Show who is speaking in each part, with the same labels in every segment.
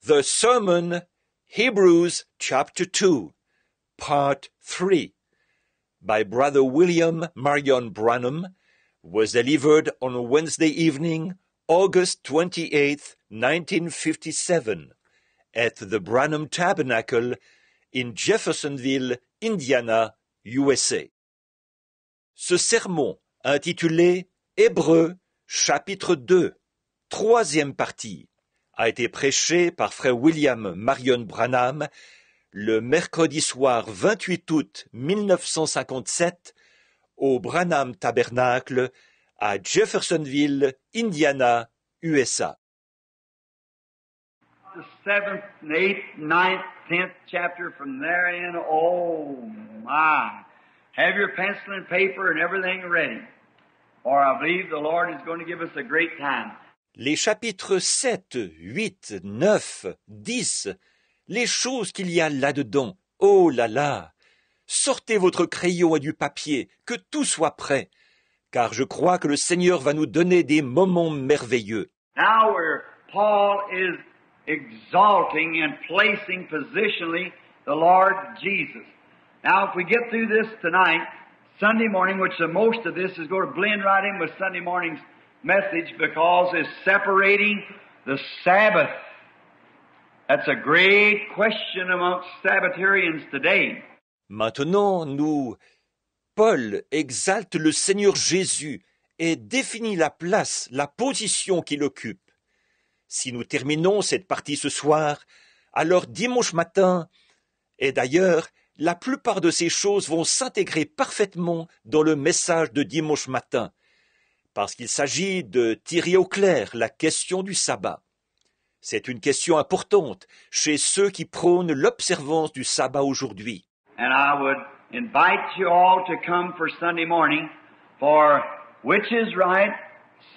Speaker 1: The Sermon, Hebrews chapter 2, part 3, by Brother William Marion Branham, was delivered on Wednesday evening, August 28, 1957, at the Branham Tabernacle in Jeffersonville, Indiana, USA. Ce sermon, intitulé Hébreux, chapitre 2, troisième partie, a été prêché par frère William Marion Branham le mercredi soir 28 août 1957 au Branham Tabernacle à Jeffersonville, Indiana, USA.
Speaker 2: The 7th, 8th, 9th, 10th chapter from there in, oh my. Have your pencil and paper and everything ready, or I believe the Lord is going to give us a great time.
Speaker 1: Les chapitres 7, 8, 9, 10, les choses qu'il y a là-dedans, oh là là! Sortez votre crayon et du papier, que tout soit prêt, car je crois que le Seigneur va nous donner des moments merveilleux.
Speaker 2: Now where Paul is exalting and placing positionally the Lord Jesus. Now if we get through this tonight, Sunday morning, which the most of this is going to blend right in with Sunday morning's message because it's separating the Sabbath. That's a great question amongst Sabbatarians today.
Speaker 1: Maintenant, Paul exalte le Seigneur Jésus et définit la place, la position qu'il occupe. Si nous terminons cette partie ce soir, alors dimanche matin, et d'ailleurs, la plupart de ces choses vont s'intégrer parfaitement dans le message de dimanche matin, parce qu'il s'agit de tirer au clair la question du sabbat. C'est une question importante chez ceux qui prônent l'observance du sabbat aujourd'hui.
Speaker 2: And I would invite you all to come for Sunday morning for which is right,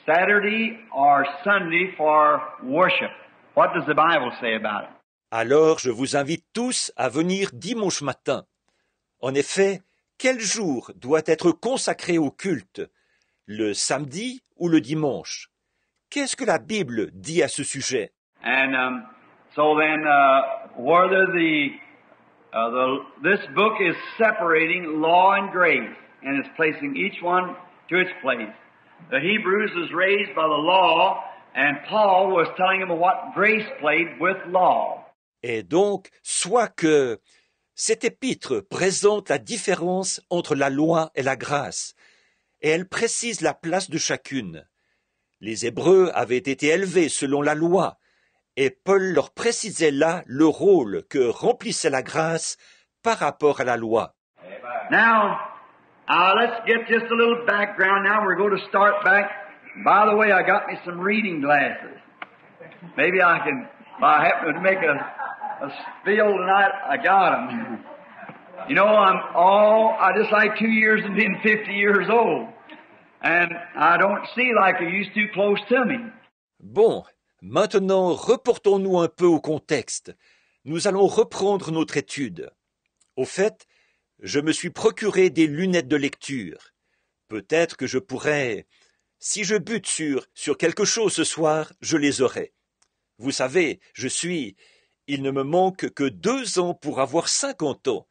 Speaker 2: Saturday or Sunday for worship. What does the Bible say about it?
Speaker 1: Alors je vous invite tous à venir dimanche matin. En effet, quel jour doit être consacré au culte? Le samedi ou le dimanche? Qu'est-ce que la Bible dit à ce sujet?
Speaker 2: And so then, whether this book is separating law and grace, and it's placing each one to its place. The Hebrews was raised by the law, and Paul was telling them what grace played with law.
Speaker 1: Et donc, soit que cet épître présente la différence entre la loi et la grâce, et elle précise la place de chacune. Les Hébreux avaient été élevés selon la loi, et Paul leur précisait là le rôle que remplissait la grâce par rapport à la loi.
Speaker 2: Now, let's get just a little background now. We're going to start back. By the way, I got me some reading glasses. Maybe I can, if I happen to make a spiel tonight, I got them. You know, I just like 2 years and being 50 years old. And I don't see like I used to close to me.
Speaker 1: Bon, maintenant reportons-nous un peu au contexte. Nous allons reprendre notre étude. Au fait, je me suis procuré des lunettes de lecture. Peut-être que je pourrais, si je bute sur quelque chose ce soir, je les aurai. Vous savez, il ne me manque que 2 ans pour avoir 50 ans,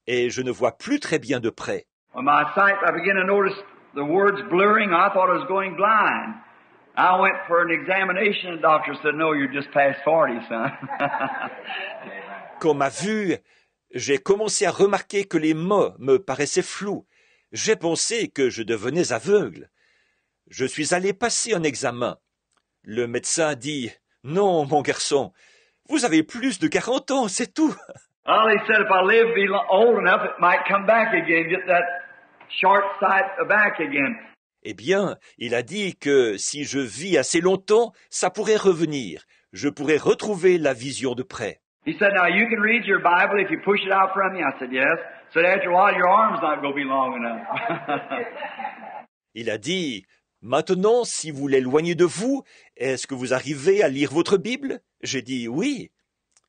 Speaker 1: et je ne vois plus très bien de près.
Speaker 2: When my sight, I began to notice the words blurring. I thought I was going blind. I went for an examination, and the doctor said, "No, you're just past 40, son."
Speaker 1: Comme à vue, j'ai commencé à remarquer que les mots me paraissaient flous. J'ai pensé que je devenais aveugle. Je suis allé passer un examen. Le médecin dit, « Non, mon garçon, vous avez plus de 40 ans, c'est tout. »
Speaker 2: Well, he said if I live, be old enough, it might come back again, get that short sight back again.
Speaker 1: Eh bien, il a dit que si je vis assez longtemps, ça pourrait revenir. Je pourrais retrouver la vision de près.
Speaker 2: He said, now you can read your Bible if you push it out from you. I said, yes. So after a while, your arm's not going to be long enough.
Speaker 1: Il a dit, maintenant, si vous l'éloignez de vous, est-ce que vous arrivez à lire votre Bible? J'ai dit, oui.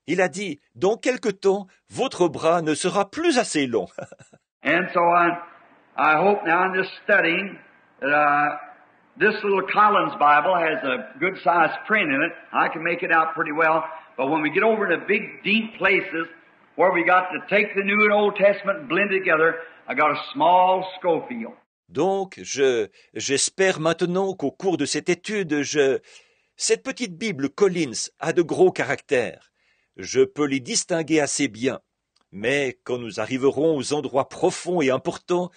Speaker 1: Il a dit, dans quelque temps, votre bras ne sera plus assez long.
Speaker 2: And so I hope now in this studying that This little Collins Bible has a good-sized print in it. I can make it out pretty well. But when we get over to big, deep places where we got to take the New and Old Testament and blend it together, I got a small Scofield.
Speaker 1: Donc, j'espère maintenant qu'au cours de cette étude, cette petite Bible Collins a de gros caractères. Je peux les distinguer assez bien. Mais quand nous arriverons aux endroits profonds et importants,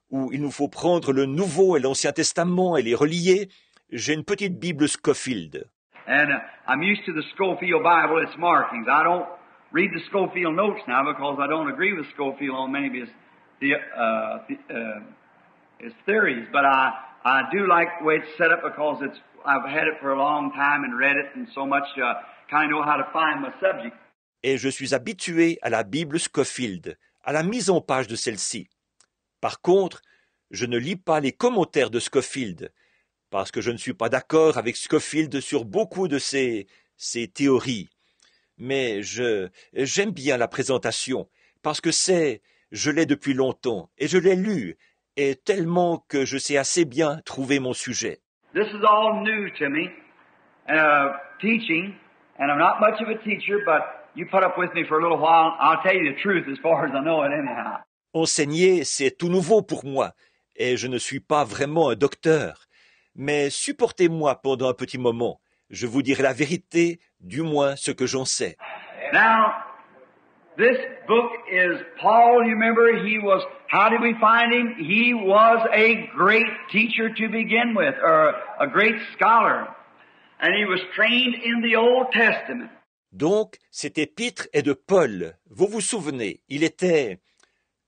Speaker 1: où il nous faut prendre le Nouveau et l'Ancien Testament et les relier, j'ai une petite Bible Scofield.
Speaker 2: And I'm used to the Scofield Bible, its markings. I don't read the Scofield notes now because I don't agree with Scofield on many of his theories. But I do like the way it's set up because I've had it for a long time and read it and so much kind of know how to find my subject.
Speaker 1: Et je suis habitué à la Bible Scofield, à la mise en page de celle-ci. Par contre, je ne lis pas les commentaires de Scofield, parce que je ne suis pas d'accord avec Scofield sur beaucoup de ses théories. Mais j'aime bien la présentation, parce que je l'ai depuis longtemps, et je l'ai lu, et tellement que je sais assez bien trouver mon sujet.
Speaker 2: This is all new to me, teaching, and I'm not much of a teacher, but you put up with me for a little while, I'll tell you the truth as far as I know it anyhow.
Speaker 1: Enseigner, c'est tout nouveau pour moi, et je ne suis pas vraiment un docteur. Mais supportez-moi pendant un petit moment. Je vous dirai la vérité, du moins ce que j'en sais.
Speaker 2: Now, this book is Paul, you remember, how did we find him? He was a great teacher to begin with, or a great scholar. And he was trained in the Old Testament.
Speaker 1: Donc, cet épître est de Paul. Vous vous souvenez,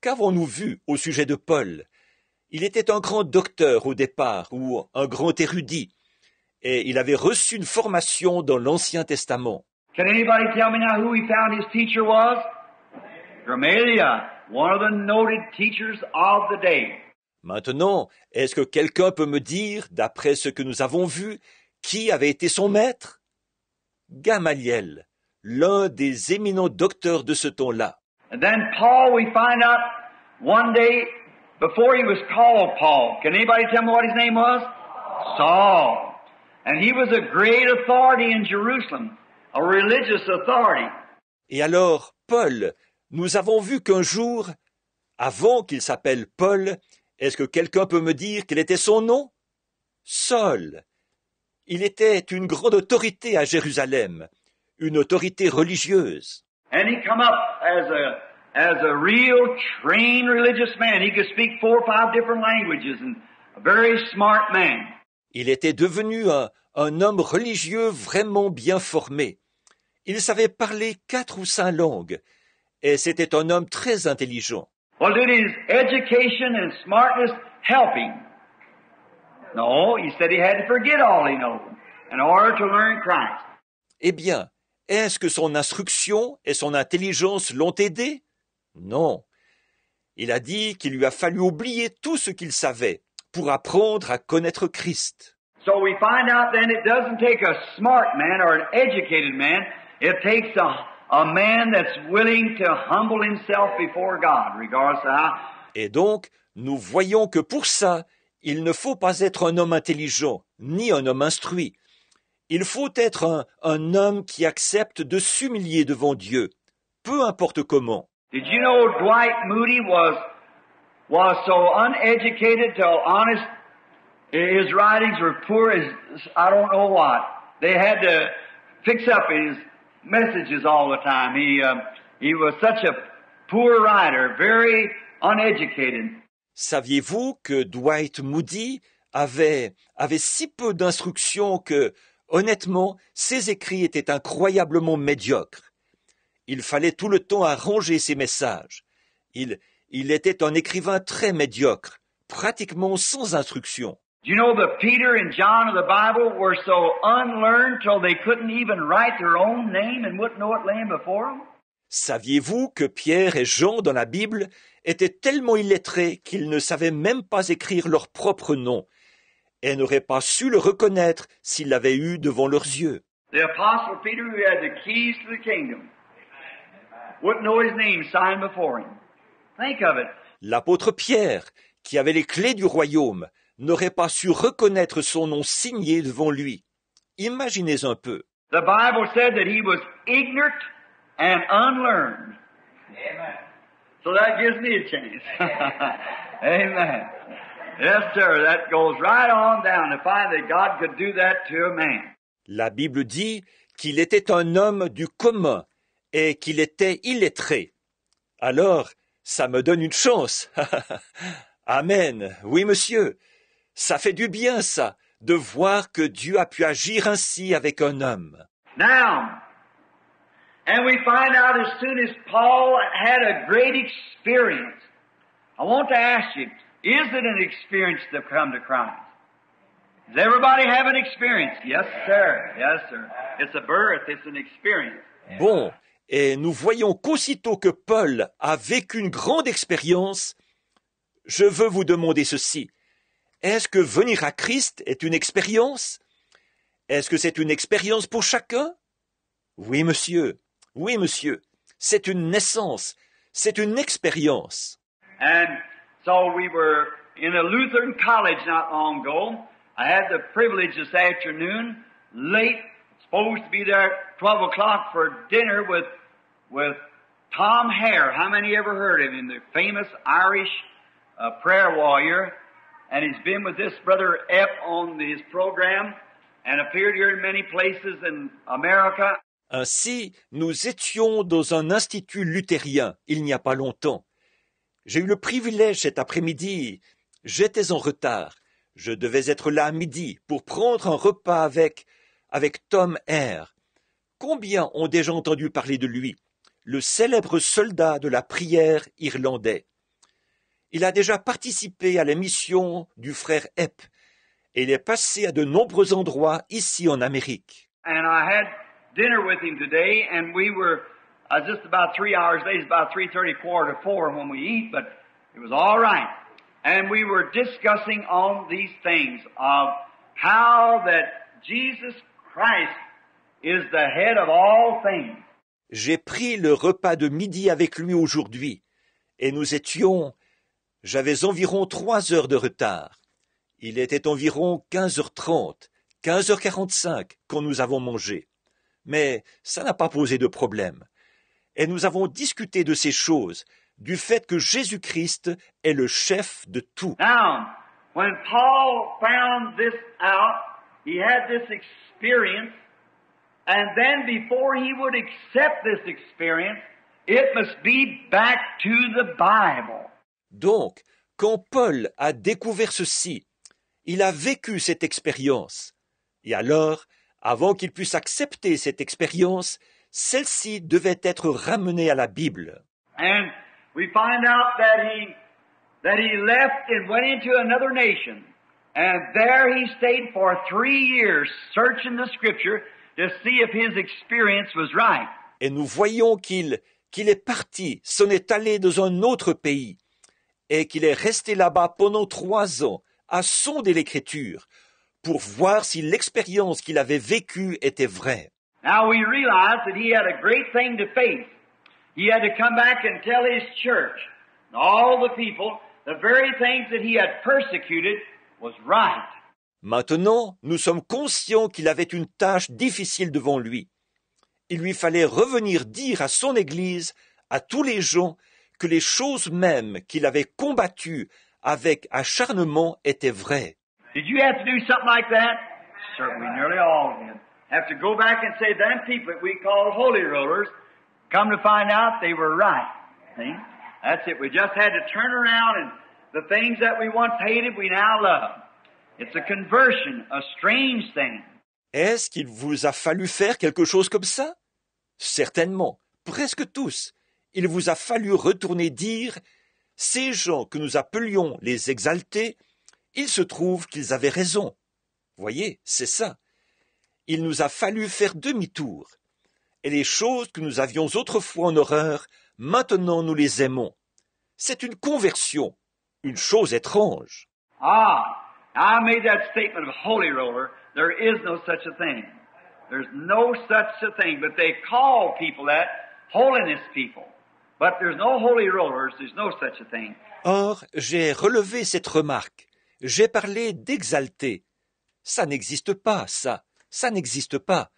Speaker 1: qu'avons-nous vu au sujet de Paul? Il était un grand docteur au départ, ou un grand érudit, et il avait reçu une formation dans l'Ancien Testament.
Speaker 2: Can anybody tell me now who he found his teacher was? Gamaliel, one of the noted teachers of the day.
Speaker 1: Maintenant, est-ce que quelqu'un peut me dire, d'après ce que nous avons vu, qui avait été son maître? Gamaliel, l'un des éminents docteurs de ce temps-là.
Speaker 2: And then Paul, we find out one day, before he was called Paul, can anybody tell me what his name was? Saul. And he was a great authority in Jerusalem, a religious authority.
Speaker 1: Et alors, Paul, nous avons vu qu'un jour, avant qu'il s'appelle Paul, est-ce que quelqu'un peut me dire quel était son nom? Saul. Il était une grande autorité à Jérusalem, une autorité religieuse.
Speaker 2: And he come up as a real trained religious man. He could speak 4 or 5 different languages and a very smart man.
Speaker 1: Il était devenu un homme religieux vraiment bien formé. Il savait parler 4 ou 5 langues, et c'était un homme très intelligent.
Speaker 2: Well, did his education and smartness help him? No, he said he had to forget all he knows in order to learn Christ.
Speaker 1: Eh bien, est-ce que son instruction et son intelligence l'ont aidé? Non. Il a dit qu'il lui a fallu oublier tout ce qu'il savait pour apprendre à connaître Christ.
Speaker 2: So we find out then it doesn't take a smart man or an educated man. It takes a man that's willing to humble himself before God, regardless of how.
Speaker 1: Et donc, nous voyons que pour ça, il ne faut pas être un homme intelligent, ni un homme instruit. Il faut être un homme qui accepte de s'humilier devant Dieu, peu importe comment.
Speaker 2: Did you know Dwight Moody was so uneducated till honest? His writings were poor as I don't know what. They had to fix up his messages all the time. He was such a poor writer, very uneducated.
Speaker 1: Saviez-vous que Dwight Moody avait si peu d'instruction que, honnêtement, ses écrits étaient incroyablement médiocres. Il fallait tout le temps arranger ses messages. Il était un écrivain très médiocre, pratiquement sans instruction.
Speaker 2: Do you know that Peter and John of the Bible were so unlearned till they couldn't even write their own name and wouldn't know it laying before them?
Speaker 1: Saviez-vous que Pierre et Jean dans la Bible étaient tellement illettrés qu'ils ne savaient même pas écrire leur propre nom et n'auraient pas su le reconnaître s'ils l'avaient eu devant leurs yeux?
Speaker 2: The Apostle Peter, who had the keys to the kingdom, wouldn't know his name signed before him. Think of it.
Speaker 1: L'apôtre Pierre, qui avait les clés du royaume, n'aurait pas su reconnaître son nom signé devant lui. Imaginez un peu.
Speaker 2: The Bible said that he was ignorant and unlearned. Amen. So that gives me a chance. Amen. Yes, sir. That goes right on down to find that God could do that to a man.
Speaker 1: La Bible dit qu'il était un homme du commun et qu'il était illettré. Alors, ça me donne une chance. Amen. Oui, monsieur. Ça fait du bien, ça, de voir que Dieu a pu agir ainsi avec un homme.
Speaker 2: Now, and we find out as soon as Paul had a great experience. I want to ask you, is it an experience to come to Christ? Does everybody have an experience? Yes, sir. Yes, sir. It's a birth. It's an experience.
Speaker 1: Bon, et nous voyons qu'aussitôt que Paul a vécu une grande expérience, je veux vous demander ceci. Est-ce que venir à Christ est une expérience? Est-ce que c'est une expérience pour chacun? Oui, monsieur. Oui, monsieur. C'est une naissance. C'est une expérience.
Speaker 2: And so we were in a Lutheran college not long ago. I had the privilege this afternoon, late, supposed to be there at 12 o'clock for dinner with Tom Hare. How many ever heard of him? The famous Irish prayer warrior. And he's been with this brother Epp on his program and appeared here in many places in America.
Speaker 1: Ainsi, nous étions dans un institut luthérien il n'y a pas longtemps. J'ai eu le privilège cet après-midi. J'étais en retard. Je devais être là à midi pour prendre un repas avec Tom Hare. Combien ont déjà entendu parler de lui, le célèbre soldat de la prière irlandais? Il a déjà participé à l'émission du frère Epp et il est passé à de nombreux endroits ici en Amérique.
Speaker 2: And I had dinner with him today, and we were just about 3 hours late. It's about 3:30, 3:45 when we eat, but it was all right. And we were discussing on these things of how that Jesus Christ is the head of all things.
Speaker 1: J'ai pris le repas de midi avec lui aujourd'hui et j'avais environ 3 heures de retard. Il était environ 15h30, 15h45 quand nous avons mangé. Mais ça n'a pas posé de problème. Et nous avons discuté de ces choses, du fait que Jésus-Christ est le chef de tout.
Speaker 2: Now, when Paul found this out, he had this experience, and then before he would accept this experience, it must be back to the Bible.
Speaker 1: Donc, quand Paul a découvert ceci, il a vécu cette expérience. Et alors, avant qu'il puisse accepter cette expérience, celle-ci devait être ramenée à la Bible.
Speaker 2: And we find out that he left and went into another nation. And there he stayed for 3 years searching the scripture to see if his experience was right.
Speaker 1: Et nous voyons qu'il est parti, s'en est allé dans un autre pays, et qu'il est resté là-bas pendant 3 ans à sonder l'Écriture pour voir si l'expérience qu'il avait vécue était vraie.
Speaker 2: Now we realize that he had a great thing to face. He had to come back and tell his church and all the people the very things that he had persecuted was right.
Speaker 1: Maintenant, nous sommes conscients qu'il avait une tâche difficile devant lui. Il lui fallait revenir dire à son Église, à tous les gens, que les choses mêmes qu'il avait combattues avec acharnement étaient vraies.
Speaker 2: Did you have to do something like that? Certainly, nearly all did. Have to go back and say, them people that we call holy rollers, come to find out they were right. See? That's it. We just had to turn around and the things that we once hated, we now love. It's a conversion, a strange thing.
Speaker 1: Est-ce qu'il vous a fallu faire quelque chose comme ça? Certainement, presque tous. Il vous a fallu retourner dire, ces gens que nous appelions les exaltés, il se trouve qu'ils avaient raison. Voyez, c'est ça. Il nous a fallu faire demi-tour. Et les choses que nous avions autrefois en horreur, maintenant nous les aimons. C'est une conversion, une chose étrange.
Speaker 2: I made that statement of holy roller. There is no such a thing. There's no such a thing. But they call people that holiness people. But there's no holy rollers. There's no such a thing.
Speaker 1: Or, j'ai relevé cette remarque. J'ai parlé d'exalter. Ça n'existe pas, ça n'existe pas.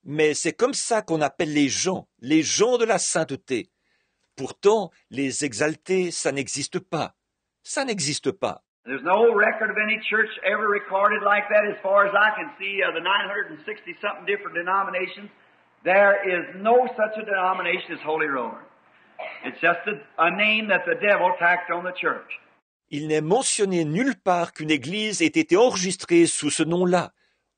Speaker 1: Mais c'est comme ça qu'on appelle les gens de la sainteté. Pourtant, les exaltés, ça n'existe pas. Ça n'existe pas.
Speaker 2: There's no record of any church ever recorded like that as far as I can see of the 960-something different denominations. There is no such a denomination as Holy Roller. It's just a name that the devil tacked on the church.
Speaker 1: Il n'est mentionné nulle part qu'une église ait été enregistrée sous ce nom-là,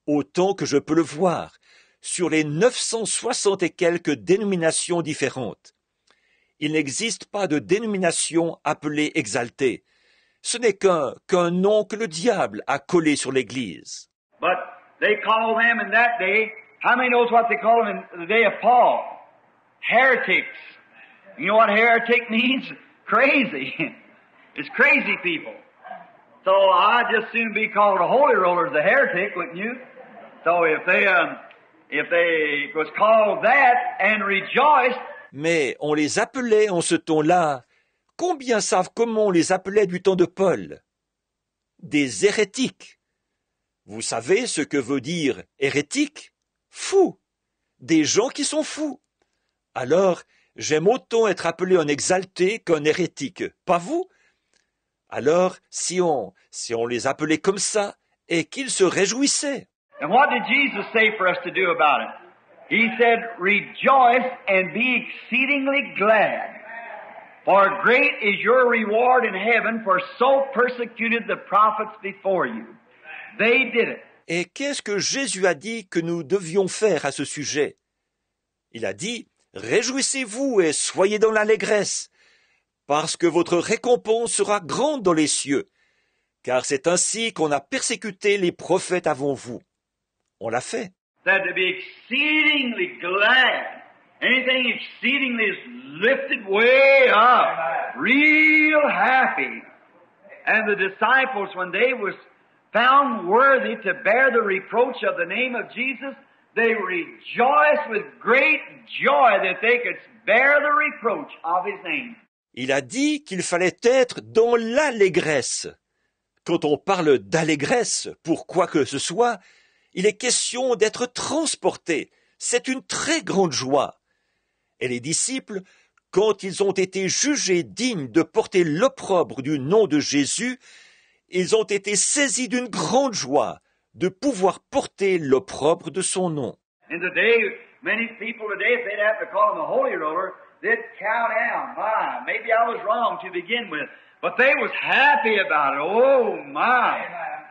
Speaker 1: autant que je peux le voir, sur les 960 et quelques dénominations différentes. Il n'existe pas de dénomination appelée exaltée. Ce n'est qu'un nom que le diable a collé sur l'Église.
Speaker 2: But they call them in that day, how many knows what they call them in the day of Paul? Heretics. You know what heretic means? Crazy. It's crazy people. So I'd just soon be called a holy roller as a heretic, wouldn't you? So if they was called that and rejoiced.
Speaker 1: Mais on les appelait en ce ton-là. Combien savent comment on les appelait du temps de Paul? Des hérétiques. Vous savez ce que veut dire hérétique? Fou. Des gens qui sont fous. Alors, j'aime autant être appelé un exalté qu'un hérétique, pas vous? Alors, si on les appelait comme ça, et qu'ils se réjouissaient.
Speaker 2: And what did Jesus say for us to do about it? He said, rejoice and be exceedingly glad. For great is your reward in heaven, for so persecuted the prophets before you. They did it.
Speaker 1: Et qu'est-ce que Jésus a dit que nous devions faire à ce sujet? Il a dit, réjouissez-vous et soyez dans l'allégresse, parce que votre récompense sera grande dans les cieux, car c'est ainsi qu'on a persécuté les prophètes avant vous. On l'a fait.
Speaker 2: That to be exceedingly glad. Anything exceedingly is lifted way up. Real happy. And the disciples, when they was found worthy to bear the reproach of the name of Jesus, they rejoiced with great joy that they could bear the reproach of His name.
Speaker 1: Il a dit qu'il fallait être dans l'allégresse. Quand on parle d'allégresse, pour quoi que ce soit, il est question d'être transporté. C'est une très grande joie. Et les disciples, quand ils ont été jugés dignes de porter l'opprobre du nom de Jésus, ils ont été saisis d'une grande joie de pouvoir porter l'opprobre de son nom.
Speaker 2: And today, many people today, if they'd have to call him a holy roller, they'd cow down. My, maybe I was wrong to begin with, but they was happy about it. Oh my,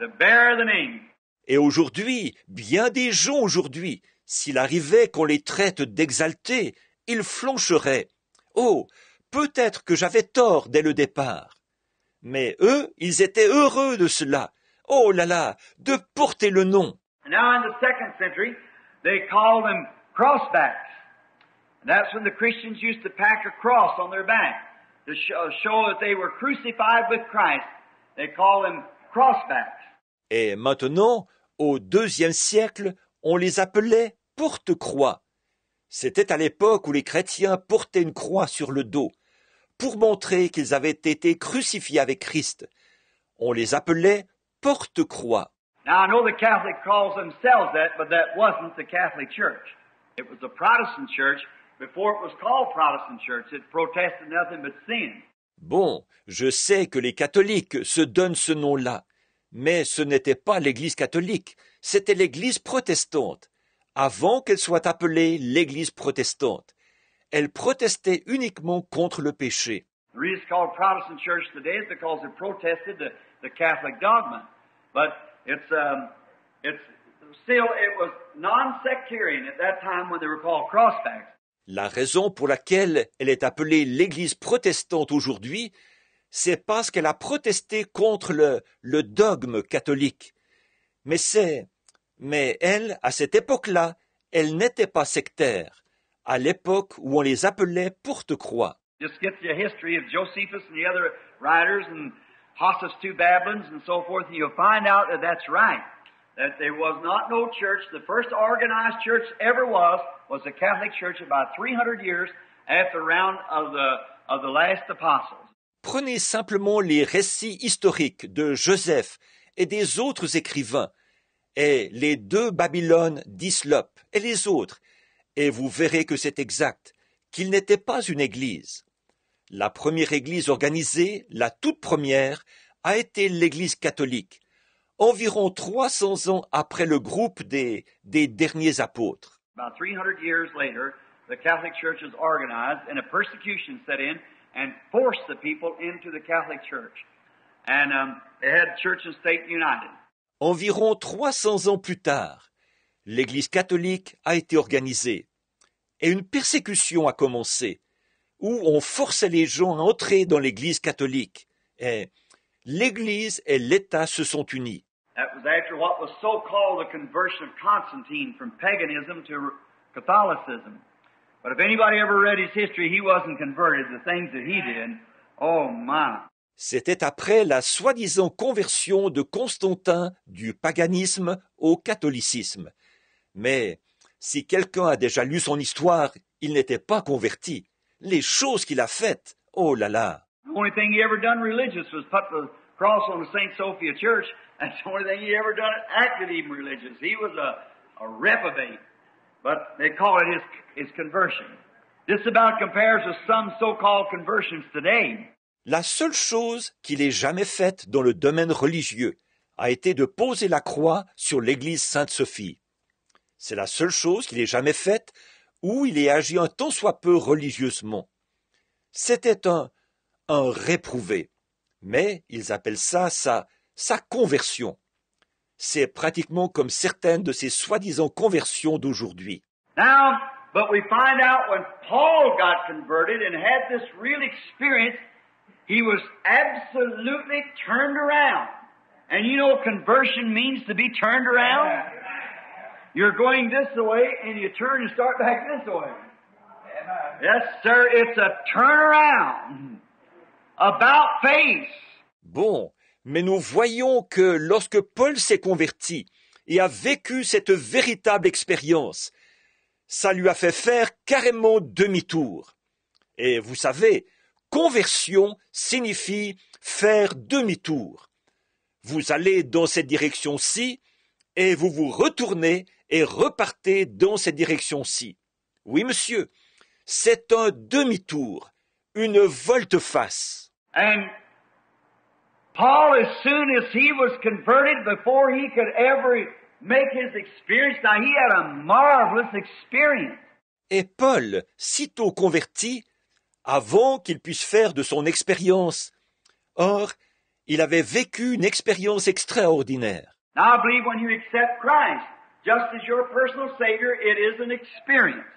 Speaker 2: to bear the name.
Speaker 1: Et aujourd'hui, bien des gens aujourd'hui, s'il arrivait qu'on les traite d'exaltés, ils flancheraient. Oh, peut-être que j'avais tort dès le départ. Mais eux, ils étaient heureux de cela. Oh là là, de porter le nom.
Speaker 2: Now in the 2nd century, they called them crossbacks. And that's when the Christians used to pack a cross on their back to show that they were crucified with Christ. They called them crossbacks.
Speaker 1: Et maintenant, au IIe siècle, on les appelait porte-croix. C'était à l'époque où les chrétiens portaient une croix sur le dos, pour montrer qu'ils avaient été crucifiés avec Christ. On les appelait porte-croix.
Speaker 2: Now I know the Catholic calls themselves that, but that wasn't the Catholic Church. It was the Protestant Church. Before it was called Protestant Church, it protested nothing but sin.
Speaker 1: Bon, je sais que les catholiques se donnent ce nom-là, mais ce n'était pas l'Église catholique, c'était l'Église protestante. Avant qu'elle soit appelée l'Église protestante, elle protestait uniquement contre le péché.
Speaker 2: The reason it's called Protestant Church today is because it protested the Catholic dogma. But it was non-sectarian at that time when they were called crossbacks.
Speaker 1: La raison pour laquelle elle est appelée l'Église protestante aujourd'hui, c'est parce qu'elle a protesté contre le dogme catholique. Mais elle, à cette époque-là, elle n'était pas sectaire, à l'époque où on les appelait porte-croix.
Speaker 2: Just get the history of Josephus and the other writers and Hossus II Babylons and so forth, and you'll find out that that's right. That there was not no church. The first organized church ever was the Catholic Church about 300 years after the round of the last apostles.
Speaker 1: Prenez simplement les récits historiques de Joseph et des autres écrivains, et les 2 Babylones d'Hislop et les autres, et vous verrez que c'est exact, qu'il n'était pas une église. La première église organisée, la toute première, a été l'église catholique, environ 300 ans après le groupe des derniers apôtres.
Speaker 2: About 300 years later, the Catholic Church was organized and a persecution set in and forced the people into the Catholic Church. And they had church and state united.
Speaker 1: Environ 300 ans plus tard, l'église catholique a été organisée et une persécution a commencé où on forçait les gens à entrer dans l'église catholique et l'église et l'État se sont unis.
Speaker 2: That was after what was so-called the conversion of Constantine from paganism to Catholicism. But if anybody ever read his history, he wasn't converted. The things that he did, oh my.
Speaker 1: C'était après la soi-disant conversion de Constantin du paganisme au catholicisme. Mais si quelqu'un a déjà lu son histoire, il n'était pas converti. Les choses qu'il a faites, oh là là.
Speaker 2: The only thing he ever done religious was put the cross on the St. Sophia Church. That's the only thing he ever done acted even religious. He was a reprobate. But they call it his conversion. This about compares with some so-called conversions today.
Speaker 1: La seule chose qu'il ait jamais faite dans le domaine religieux a été de poser la croix sur l'église Sainte-Sophie. C'est la seule chose qu'il ait jamais faite où il ait agi un tant soit peu religieusement. C'était un réprouvé, mais ils appellent ça sa conversion. C'est pratiquement comme certaines de ces soi-disant conversions d'aujourd'hui.
Speaker 2: Now, but we find out when Paul got converted and had this real experience, he was absolutely turned around. And you know conversion means to be turned around? You're going this way and you turn and start back this way. Yes, sir, it's a turnaround. About face.
Speaker 1: Bon, mais nous voyons que lorsque Paul s'est converti et a vécu cette véritable expérience, ça lui a fait faire carrément demi-tour. Et vous savez, conversion signifie faire demi-tour. Vous allez dans cette direction-ci et vous vous retournez et repartez dans cette direction-ci. Oui, monsieur, c'est un demi-tour, une volte-face.
Speaker 2: And Paul, as soon as he was converted, before he could ever make his experience, now he had a marvelous experience.
Speaker 1: Et Paul, sitôt converti, avant qu'il puisse faire de son expérience, or, il avait vécu une expérience extraordinaire.
Speaker 2: Now I believe when you accept Christ, just as your personal Savior, it is an experience.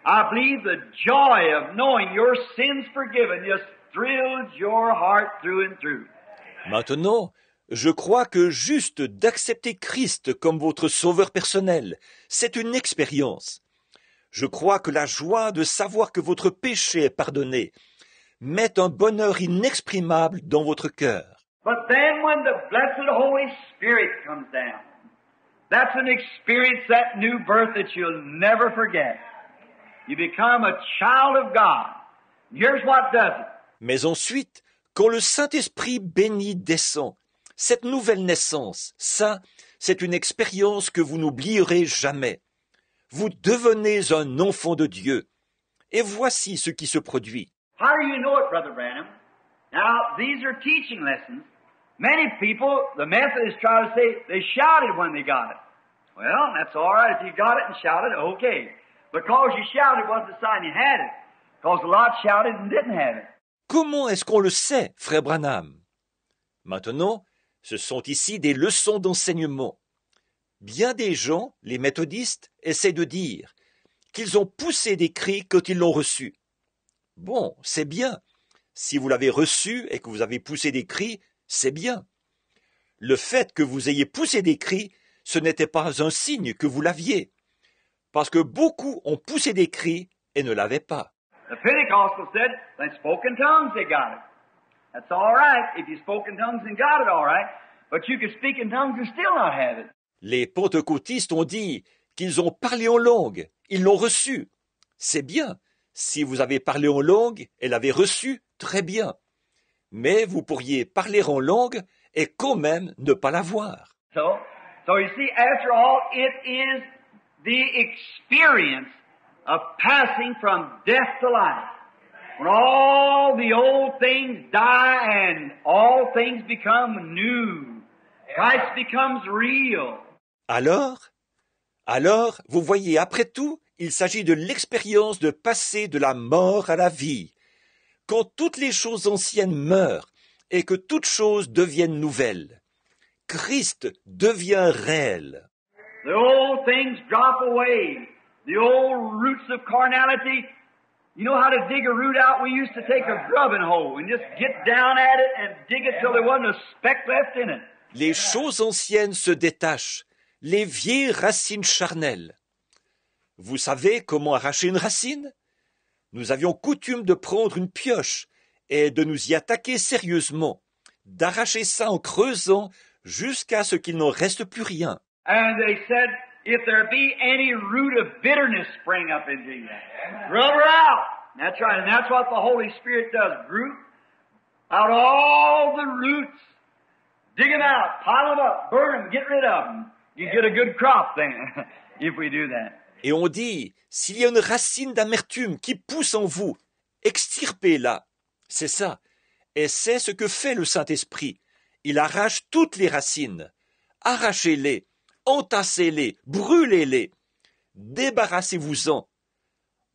Speaker 2: I believe the joy of knowing your sins forgiven just thrills your heart through and through.
Speaker 1: Maintenant, je crois que juste d'accepter Christ comme votre sauveur personnel, c'est une expérience. Je crois que la joie de savoir que votre péché est pardonné met un bonheur inexprimable dans votre cœur.
Speaker 2: But then when the blessed Holy Spirit comes down, that's an experience, that new birth that you'll never forget. You become a child of God. Here's what does it.
Speaker 1: Mais ensuite, quand le Saint-Esprit béni descend, cette nouvelle naissance, ça, c'est une expérience que vous n'oublierez jamais. Vous devenez un enfant de Dieu. Et voici ce qui se produit.
Speaker 2: How do you know it, Brother Branham? Now, these are teaching lessons. Many people, the Methodists try to say they shouted when they got it. Well, that's all right. If you got it and shouted, okay. Because you shouted wasn't a sign you had it. Because a lot shouted and didn't have it.
Speaker 1: Comment est-ce qu'on le sait, frère Branham? Maintenant, ce sont ici des leçons d'enseignement. Bien des gens, les méthodistes, essaient de dire qu'ils ont poussé des cris quand ils l'ont reçu. Bon, c'est bien. Si vous l'avez reçu et que vous avez poussé des cris, c'est bien. Le fait que vous ayez poussé des cris, ce n'était pas un signe que vous l'aviez. Parce que beaucoup ont poussé des cris et ne l'avaient pas.
Speaker 2: The Pentecostal said they spoke in tongues, they got it. That's all right. If you spoke in tongues and got it, all right. But you could speak in tongues and still not have it.
Speaker 1: Les pentecôtistes ont dit qu'ils ont parlé en langue, ils l'ont reçu. C'est bien. Si vous avez parlé en langue et l'avez reçu, très bien. Mais vous pourriez parler en langue et quand même ne pas la voir.
Speaker 2: So you see, after all, it is the experience of passing from death to life. When all the old things die and all things become new. Christ becomes real.
Speaker 1: Alors, vous voyez, après tout, il s'agit de l'expérience de passer de la mort à la vie. Quand toutes les choses anciennes meurent et que toutes choses deviennent nouvelles, Christ devient réel.
Speaker 2: The old things drop away. The old roots of carnality. You know how to dig a root out? We used to take a grubbing hoe and just get down at it and dig it till there wasn't a speck left in it.
Speaker 1: Les choses anciennes se détachent, les vieilles racines charnelles. Vous savez comment arracher une racine? Nous avions coutume de prendre une pioche et de nous y attaquer sérieusement, d'arracher ça en creusant jusqu'à ce qu'il n'en reste plus rien.
Speaker 2: And they said, if there be any root of bitterness spring up into you, rub her out. That's right, and that's what the Holy Spirit does. Root out all the roots. Dig them out, pile them up, burn them, get rid of them. You get a good crop then, if we do that.
Speaker 1: Et on dit, s'il y a une racine d'amertume qui pousse en vous, extirpez-la. C'est ça. Et c'est ce que fait le Saint-Esprit. Il arrache toutes les racines. Arrachez-les, entassez-les, brûlez-les. Débarrassez-vous-en.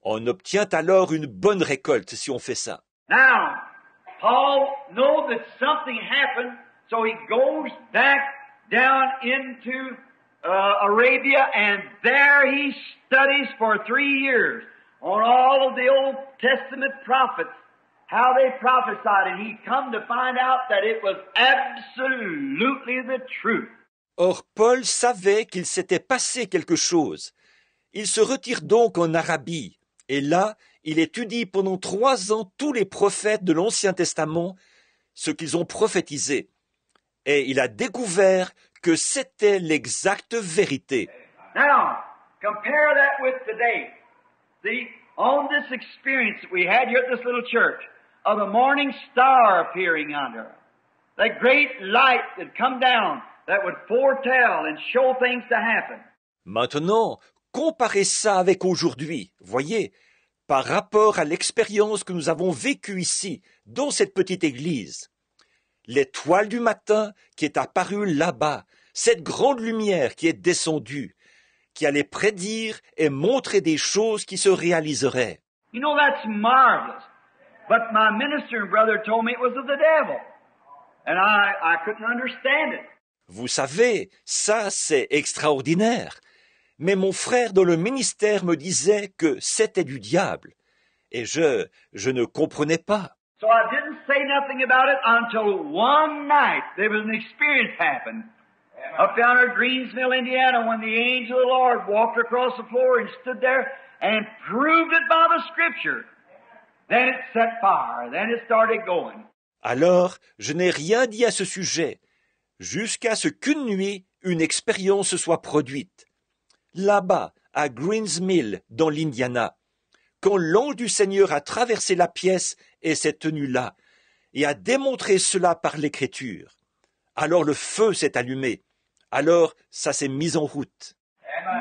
Speaker 1: On obtient alors une bonne récolte si on fait ça.
Speaker 2: Now, Paul knows that something happened, so he goes back down into Arabia, and there he studies for 3 years on all of the Old Testament prophets, how they prophesied, and he come to find out that it was absolutely the truth.
Speaker 1: Or, Paul savait qu'il s'était passé quelque chose. Il se retire donc en Arabie, et là, il étudie pendant 3 ans tous les prophètes de l'Ancien Testament, ce qu'ils ont prophétisé. Et il a découvert que c'était l'exacte vérité.
Speaker 2: Now, compare that with today. See, on this experience that we had here at this little church, of the morning star appearing under, that great light that come down, that would foretell and show things to happen.
Speaker 1: Maintenant, comparez ça avec aujourd'hui, voyez, par rapport à l'expérience que nous avons vécue ici, dans cette petite église. L'étoile du matin qui est apparue là-bas, cette grande lumière qui est descendue, qui allait prédire et montrer des choses qui se réaliseraient.
Speaker 2: You know, that's marvelous. But my minister brother told me it was of the devil. And I couldn't understand it.
Speaker 1: Vous savez, ça c'est extraordinaire. Mais mon frère dans le ministère me disait que c'était du diable. Et je ne comprenais pas.
Speaker 2: So I didn't say nothing about it until one night there was an experience happened. Up down at Greensville, Indiana, when the angel of the Lord walked across the floor and stood there and proved it by the Scripture. Then it set fire. Then it started going.
Speaker 1: Alors, je n'ai rien dit à ce sujet, jusqu'à ce qu'une nuit, une expérience se soit produite. Là-bas, à Greens Mill, dans l'Indiana, quand l'ange du Seigneur a traversé la pièce et s'est tenu là, et a démontré cela par l'Écriture. Alors le feu s'est allumé. Alors ça s'est mis en route.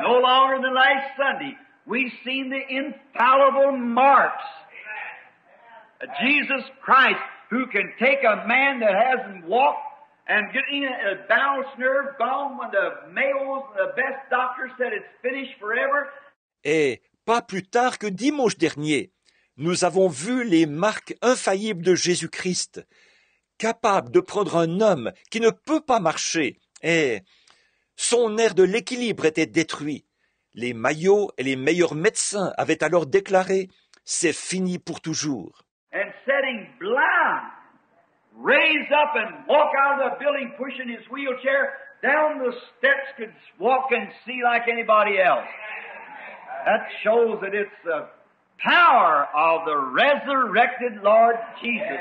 Speaker 2: No longer than last Sunday, we've seen the infallible marks of Jesus Christ, who can take a man that hasn't walked and get in a balanced nerve gone when the Mayos, the best doctors said it's finished forever.
Speaker 1: Et pas plus tard que dimanche dernier, nous avons vu les marques infaillibles de Jésus-Christ, capable de prendre un homme qui ne peut pas marcher, et son air de l'équilibre était détruit. Les Mayos et les meilleurs médecins avaient alors déclaré « c'est fini pour toujours ».
Speaker 2: And sitting blind, raise up and walk out of the building pushing his wheelchair down the steps, could walk and see like anybody else. That shows that it's the power of the resurrected Lord Jesus.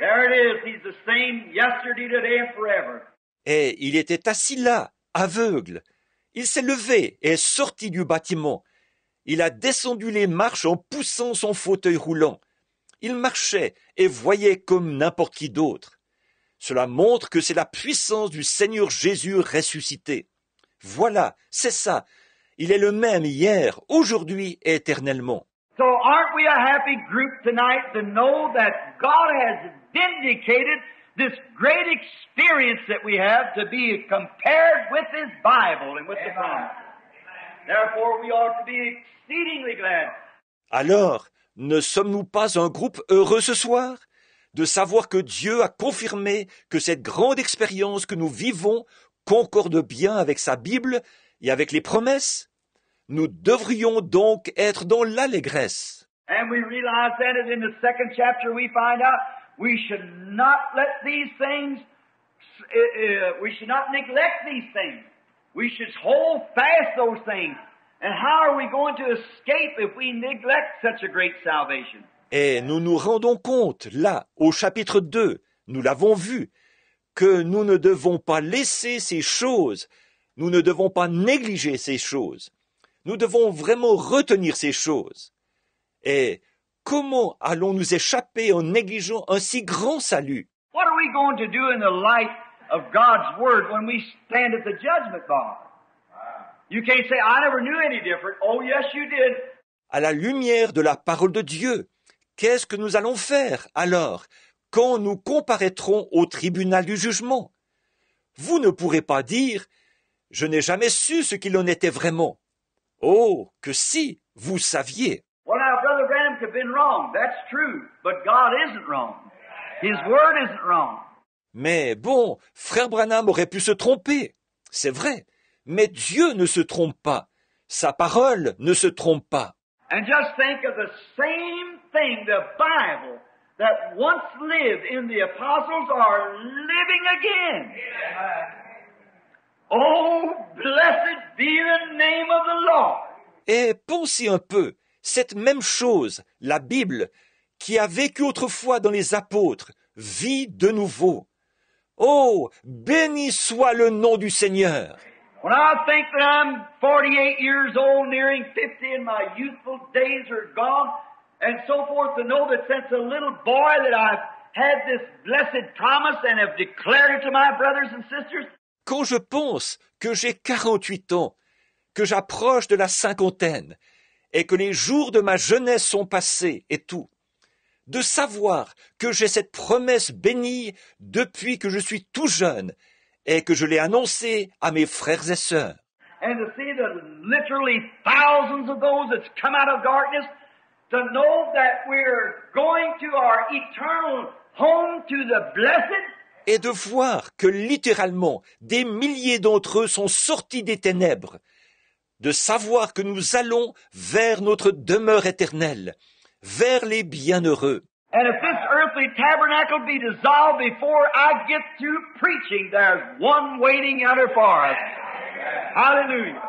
Speaker 2: There it is. He's the same yesterday, today, and forever.
Speaker 1: Et il était assis là, aveugle. Il s'est levé et est sorti du bâtiment. Il a descendu les marches en poussant son fauteuil roulant. Il marchait et voyait comme n'importe qui d'autre. Cela montre que c'est la puissance du Seigneur Jésus ressuscité. Voilà, c'est ça. Il est le même hier, aujourd'hui et éternellement.
Speaker 2: So aren't we a happy group tonight to know that God has vindicated this great experience that we have to be compared with His Bible and with the promises. Therefore we ought to be exceedingly glad.
Speaker 1: Alors, ne sommes-nous pas un groupe heureux ce soir de savoir que Dieu a confirmé que cette grande expérience que nous vivons concorde bien avec sa Bible et avec les promesses? Nous devrions donc être dans l'allégresse.
Speaker 2: And we realize that in the second chapter we find out we should not let these things, we should not neglect these things. We should hold fast those things. And how are we going to escape if we neglect such a great salvation?
Speaker 1: Et nous nous rendons compte, là, au chapitre 2, nous l'avons vu, que nous ne devons pas laisser ces choses, nous ne devons pas négliger ces choses. Nous devons vraiment retenir ces choses. Et comment allons-nous échapper en négligeant un si grand salut?
Speaker 2: What are we going to do in the light of God's Word when we stand at the judgment bar? You can't say, I never knew any different. Oh, yes, you did.
Speaker 1: À la lumière de la parole de Dieu, qu'est-ce que nous allons faire alors quand nous comparaîtrons au tribunal du jugement? Vous ne pourrez pas dire « Je n'ai jamais su ce qu'il en était vraiment ». Oh, que si, vous saviez.
Speaker 2: Well, now, Brother Branham could have been wrong. That's true. But God isn't wrong. His Word isn't wrong.
Speaker 1: Mais bon, frère Branham aurait pu se tromper. C'est vrai. Mais Dieu ne se trompe pas. Sa parole ne se trompe pas.
Speaker 2: And just think of the same thing, the Bible, that once lived in the apostles are living again. Oh, blessed be the name of the Lord.
Speaker 1: Et pensez un peu, cette même chose, la Bible, qui a vécu autrefois dans les apôtres, vit de nouveau. Oh, béni soit le nom du Seigneur.
Speaker 2: When I think that I'm 48 years old, nearing 50, and my youthful days are gone, and so forth, to know that since a little boy that I've had this blessed promise and have declared it to my brothers and sisters.
Speaker 1: Quand je pense que j'ai 48 ans, que j'approche de la cinquantaine, et que les jours de ma jeunesse sont passés et tout, de savoir que j'ai cette promesse bénie depuis que je suis tout jeune, et que je l'ai annoncée à mes frères et sœurs.
Speaker 2: And to see the literally thousands of those that's come out of darkness, to know that we're going to our eternal home to the blessed.
Speaker 1: Et de voir que littéralement des milliers d'entre eux sont sortis des ténèbres, de savoir que nous allons vers notre demeure éternelle, vers les bienheureux.
Speaker 2: And if this earthly tabernacle be dissolved before I get through preaching, there's one waiting out there for us. Hallelujah.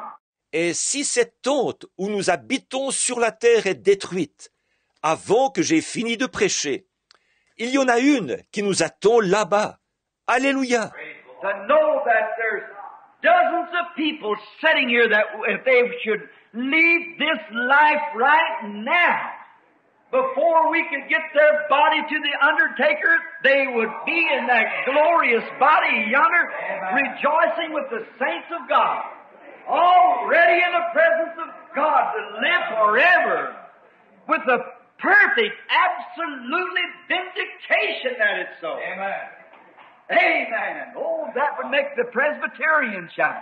Speaker 1: Et si cette tente où nous habitons sur la terre est détruite, avant que j'ai fini de prêcher, il y en a une qui nous attend là-bas. Alléluia.
Speaker 2: To know that there's dozens of people sitting here that if they should leave this life right now, before we could get their body to the undertaker, they would be in that glorious body yonder, rejoicing with the saints of God, already in the presence of God to live forever, with the perfect, absolutely vindication that it's so. Amen. Amen. Oh, that would make the Presbyterians shout.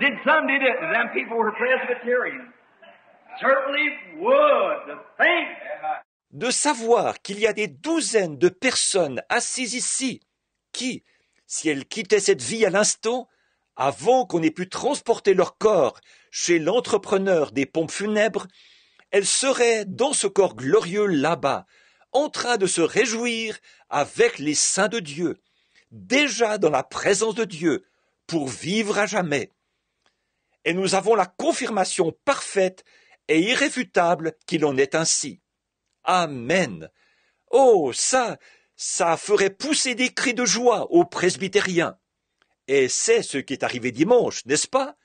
Speaker 2: Did some did it? Them people were Presbyterians. Certainly would. The thing.
Speaker 1: De savoir qu'il y a des douzaines de personnes assises ici qui, si elles quittaient cette vie à l'instant, avant qu'on ait pu transporter leur corps chez l'entrepreneur des pompes funèbres, elles seraient dans ce corps glorieux là-bas, en train de se réjouir avec les saints de Dieu, déjà dans la présence de Dieu, pour vivre à jamais. Et nous avons la confirmation parfaite et irréfutable qu'il en est ainsi. Amen. Oh, ça ferait pousser des cris de joie aux presbytériens. Et c'est ce qui est arrivé dimanche, n'est-ce pas?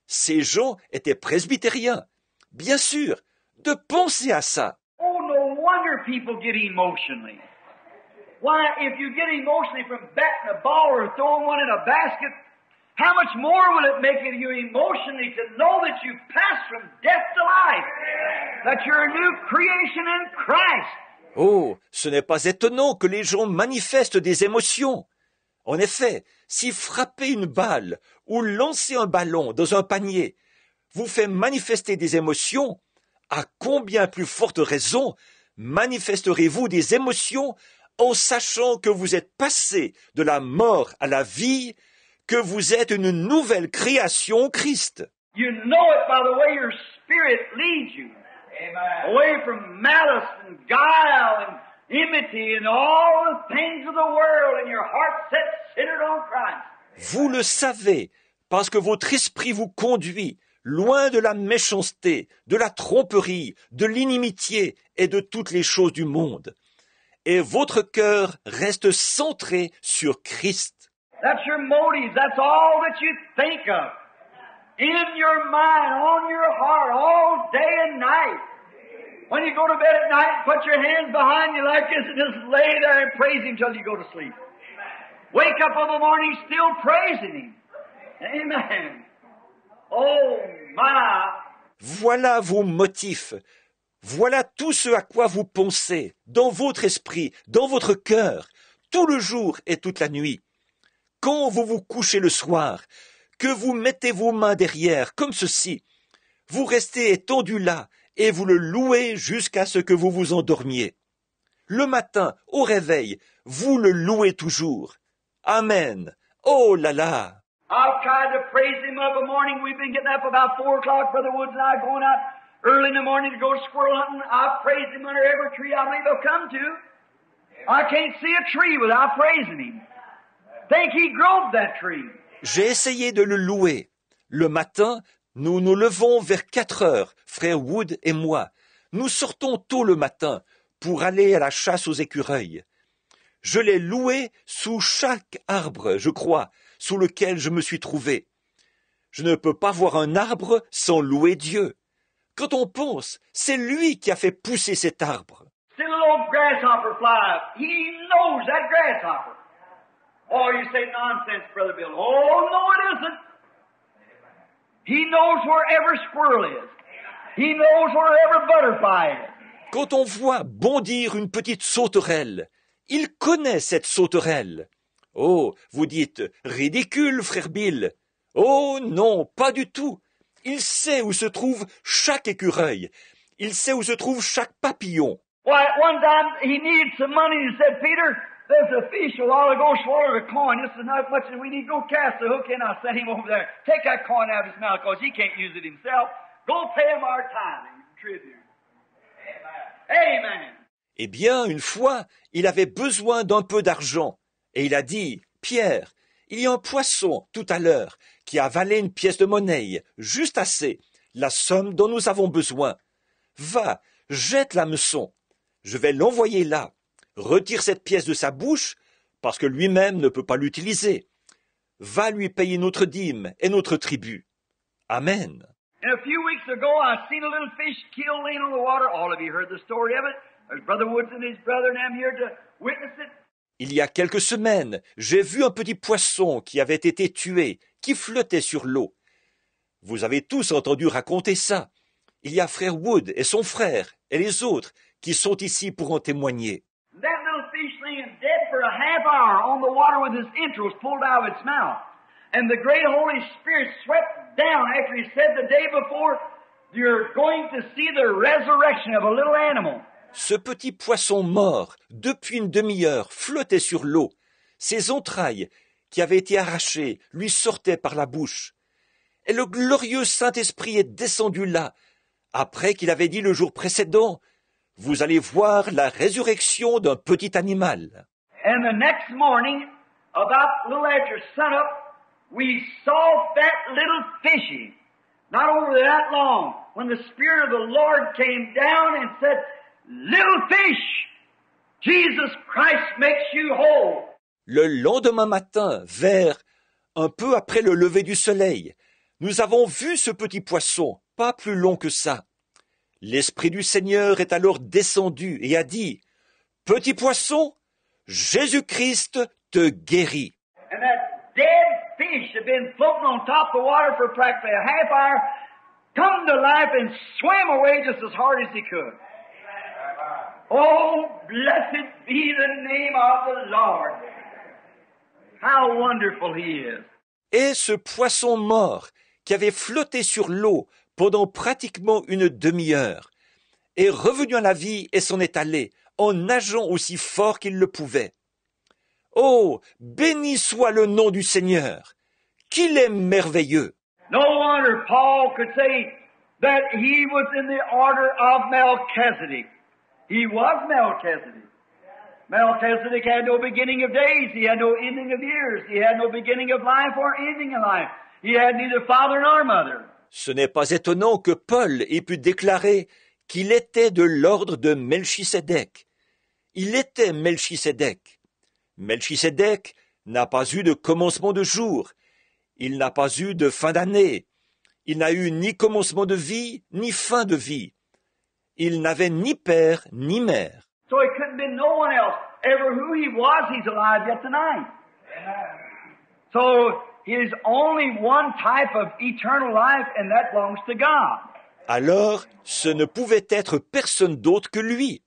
Speaker 1: Ces gens étaient presbytériens. Bien sûr, de penser à ça.
Speaker 2: Oh, no wonder people get emotionally. Why, if you get emotionally from batting a ball or throwing one in a basket, how much more will it make you emotionally to know that you passed from death to life, that you're a new creation in Christ?
Speaker 1: Oh, ce n'est pas étonnant que les gens manifestent des émotions. En effet, si frapper une balle ou lancer un ballon dans un panier vous fait manifester des émotions, à combien plus forte raison manifesterez-vous des émotions en sachant que vous êtes passé de la mort à la vie, que vous êtes une nouvelle création en Christ.
Speaker 2: You know it by the way your spirit leads you. Amen. Away from malice and guile and enmity and all the things of the world, and your heart set centered on Christ.
Speaker 1: Vous le savez, parce que votre esprit vous conduit loin de la méchanceté, de la tromperie, de l'inimitié et de toutes les choses du monde. Et votre cœur reste centré sur Christ.
Speaker 2: That's your motives. That's all that you think of. In your mind, on your heart, all day and night. When you go to bed at night, put your hands behind you like this and just lay there and praise Him till you go to sleep. Wake up in the morning still praising Him. Amen. Oh my!
Speaker 1: Voilà vos motifs. Voilà tout ce à quoi vous pensez, dans votre esprit, dans votre cœur, tout le jour et toute la nuit. Quand vous vous couchez le soir, que vous mettez vos mains derrière, comme ceci, vous restez étendu là et vous le louez jusqu'à ce que vous vous endormiez. Le matin, au réveil, vous le louez toujours. Amen. Oh là là!
Speaker 2: I've tried to praise Him of a morning. We've been getting up about 4 o'clock, Brother Woods and I, going out early in the morning to go squirrel hunting. I've praised Him under every tree I believe I'll come to. I can't see a tree without praising Him. Think He growed that tree.
Speaker 1: J'ai essayé de le louer. Le matin, nous nous levons vers 4 heures, frère Wood et moi. Nous sortons tôt le matin pour aller à la chasse aux écureuils. Je l'ai loué sous chaque arbre, je crois, sous lequel je me suis trouvé. Je ne peux pas voir un arbre sans louer Dieu. Quand on pense, c'est lui qui a fait pousser cet arbre.
Speaker 2: See a little old grasshopper fly up. He knows that grasshopper. Oh, you say nonsense, Brother Bill. Oh, no, it isn't. He knows where every squirrel is. He knows where every butterfly is.
Speaker 1: Quand on voit bondir une petite sauterelle, il connaît cette sauterelle. Oh, vous dites, ridicule, frère Bill. Oh non, pas du tout. Il sait où se trouve chaque écureuil. Il sait où se trouve chaque papillon.
Speaker 2: Why, one time he needed some money and he said, Peter, there's a fish a while ago swallowed a coin. This is not much as we need. Go cast the hook in. I'll send him over there. Take that coin out of his mouth because he can't use it himself. Go pay him our time and tribute. Amen. Amen.
Speaker 1: Eh bien, une fois, il avait besoin d'un peu d'argent. Et il a dit, Pierre, il y a un poisson, tout à l'heure, qui a avalé une pièce de monnaie, juste assez, la somme dont nous avons besoin. Va, jette l'hameçon. Je vais l'envoyer là. Retire cette pièce de sa bouche, parce que lui-même ne peut pas l'utiliser. Va lui payer notre dîme et notre tribut. Amen.
Speaker 2: And a few weeks ago, I seen a little fish killed laying on the water. All of you heard the story of it. There's Brother Woods and his brother and I'm here to witness it.
Speaker 1: Il y a quelques semaines, j'ai vu un petit poisson qui avait été tué, qui flottait sur l'eau. Vous avez tous entendu raconter ça. Il y a frère Wood et son frère et les autres qui sont ici pour en témoigner.
Speaker 2: That little fish laying dead for a half hour on the water with his entrails pulled out of its mouth. And the great Holy Spirit swept down after he said the day before, you're going to see the resurrection of a little animal.
Speaker 1: Ce petit poisson mort, depuis une demi-heure, flottait sur l'eau. Ses entrailles, qui avaient été arrachées, lui sortaient par la bouche. Et le glorieux Saint-Esprit est descendu là, après qu'il avait dit le jour précédent, « Vous allez voir la résurrection d'un petit animal. »
Speaker 2: And the next morning, about a little after sunup, we saw that little fishy, not over that long, when the Spirit of the Lord came down and said, Little fish, Jesus Christ makes you whole.
Speaker 1: Le lendemain matin, vers un peu après le lever du soleil, nous avons vu ce petit poisson, pas plus long que ça. L'Esprit du Seigneur est alors descendu et a dit, « Petit poisson, Jésus-Christ te guérit.
Speaker 2: And that dead fish had been floating on top of the water for practically a half hour, come to life and swam away just as hard as he could. Oh, blessed be the name of the Lord. How wonderful he is.
Speaker 1: Et ce poisson mort qui avait flotté sur l'eau pendant pratiquement une demi-heure est revenu à la vie et s'en est allé en nageant aussi fort qu'il le pouvait. Oh, béni soit le nom du Seigneur, qu'il est merveilleux.
Speaker 2: No wonder Paul could say that he was in the order of Melchizedek. He was Melchizedek. Melchizedek had no beginning of days. He had no ending of years. He had no beginning of life or ending of life. He had neither father nor mother.
Speaker 1: Ce n'est pas étonnant que Paul ait pu déclarer qu'il était de l'ordre de Melchisédek. Il était Melchisédek. Melchisédek n'a pas eu de commencement de jour. Il n'a pas eu de fin d'année. Il n'a eu ni commencement de vie, ni fin de vie. Il n'avait ni père, ni mère.
Speaker 2: So it couldn't be no one else. Ever who he was, he's alive yet tonight. So there's only one type of eternal life, and that belongs to God.
Speaker 1: Alors, ce ne pouvait être personne d'autre que lui.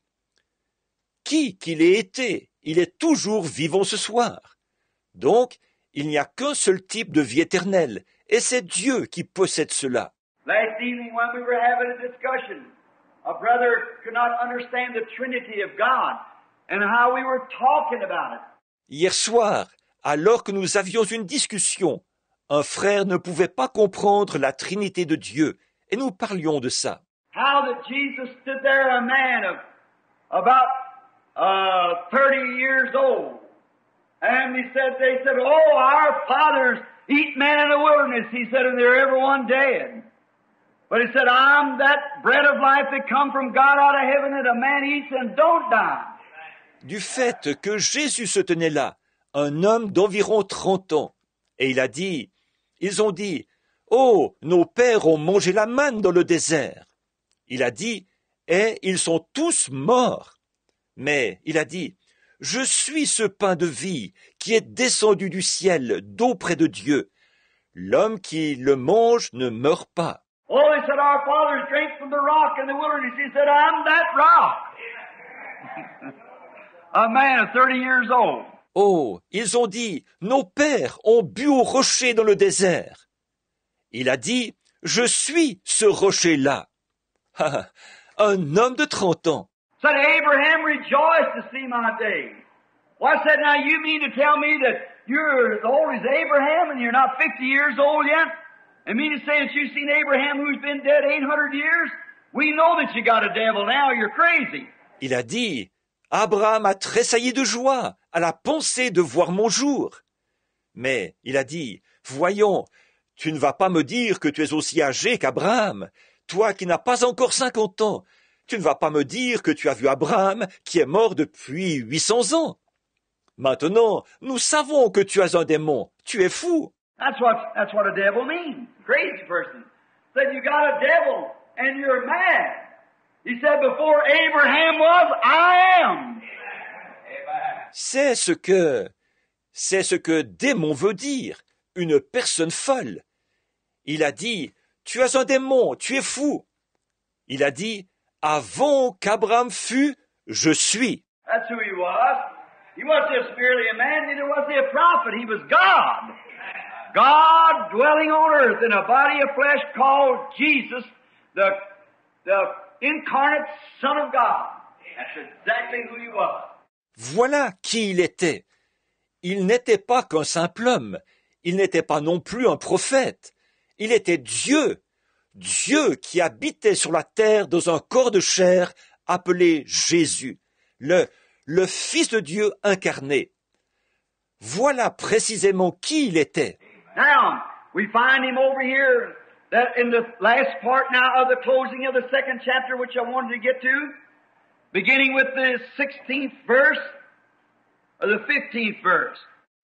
Speaker 1: Qui qu'il ait été, il est toujours vivant ce soir. Donc, il n'y a qu'un seul type de vie éternelle, et c'est Dieu qui possède cela.
Speaker 2: Last evening when we were having a discussion, a brother could not understand the Trinity of God and how we were talking about it.
Speaker 1: Hier soir, alors que nous avions une discussion, un frère ne pouvait pas comprendre la Trinité de Dieu, et nous parlions de ça.
Speaker 2: How that Jesus stood there, a man of about 30 years old, and they said, oh, our fathers eat manna in the wilderness. He said, and they're everyone dead. But he said, I'm that bread of life that come from God out of heaven that a man eats and don't die.
Speaker 1: Du fait que Jésus se tenait là, un homme d'environ 30 ans, et ils ont dit, oh, nos pères ont mangé la manne dans le désert. Il a dit, et ils sont tous morts. Mais il a dit, je suis ce pain de vie qui est descendu du ciel d'auprès de Dieu. L'homme qui le mange ne meurt pas.
Speaker 2: Oh, they said, our fathers drank from the rock in the wilderness. He said, I'm that rock. A man of 30 years old.
Speaker 1: Oh, ils ont dit, nos pères ont bu au rocher dans le désert. Il a dit, je suis ce rocher-là. Un homme de 30 ans.
Speaker 2: Said, Abraham rejoiced to see my day. Well, I said, now you mean to tell me that you're as old as Abraham and you're not 50 years old yet? And mean to say that you've seen Abraham who's been dead 800 years? We know that you got a devil now, you're crazy.
Speaker 1: Il a dit, Abraham a tressailli de joie à la pensée de voir mon jour. Mais il a dit, voyons, tu ne vas pas me dire que tu es aussi âgé qu'Abraham, toi qui n'as pas encore 50 ans. Tu ne vas pas me dire que tu as vu Abraham qui est mort depuis 800 ans. Maintenant, nous savons que tu as un démon. Tu es fou.
Speaker 2: That's what a devil means. Crazy person. Said you got a devil and you're mad. He said before Abraham was, I am.
Speaker 1: C'est ce que démon veut dire. Une personne folle. Il a dit, tu as un démon, tu es fou. Il a dit, avant qu'Abraham fût, je suis.
Speaker 2: That's who he was. He wasn't just merely a man, neither was he a prophet. He was God. God dwelling on earth in a body of flesh called Jesus, the incarnate Son of God. That's exactly who he was.
Speaker 1: Voilà qui il était. Il n'était pas qu'un simple homme. Il n'était pas non plus un prophète. Il était Dieu. Dieu qui habitait sur la terre dans un corps de chair appelé Jésus, le Fils de Dieu incarné. Voilà précisément qui il était.
Speaker 2: Now, we find him over here that in the last part now of the closing of the second chapter, which I wanted to get to, beginning with the 16th verse, or the 15th verse.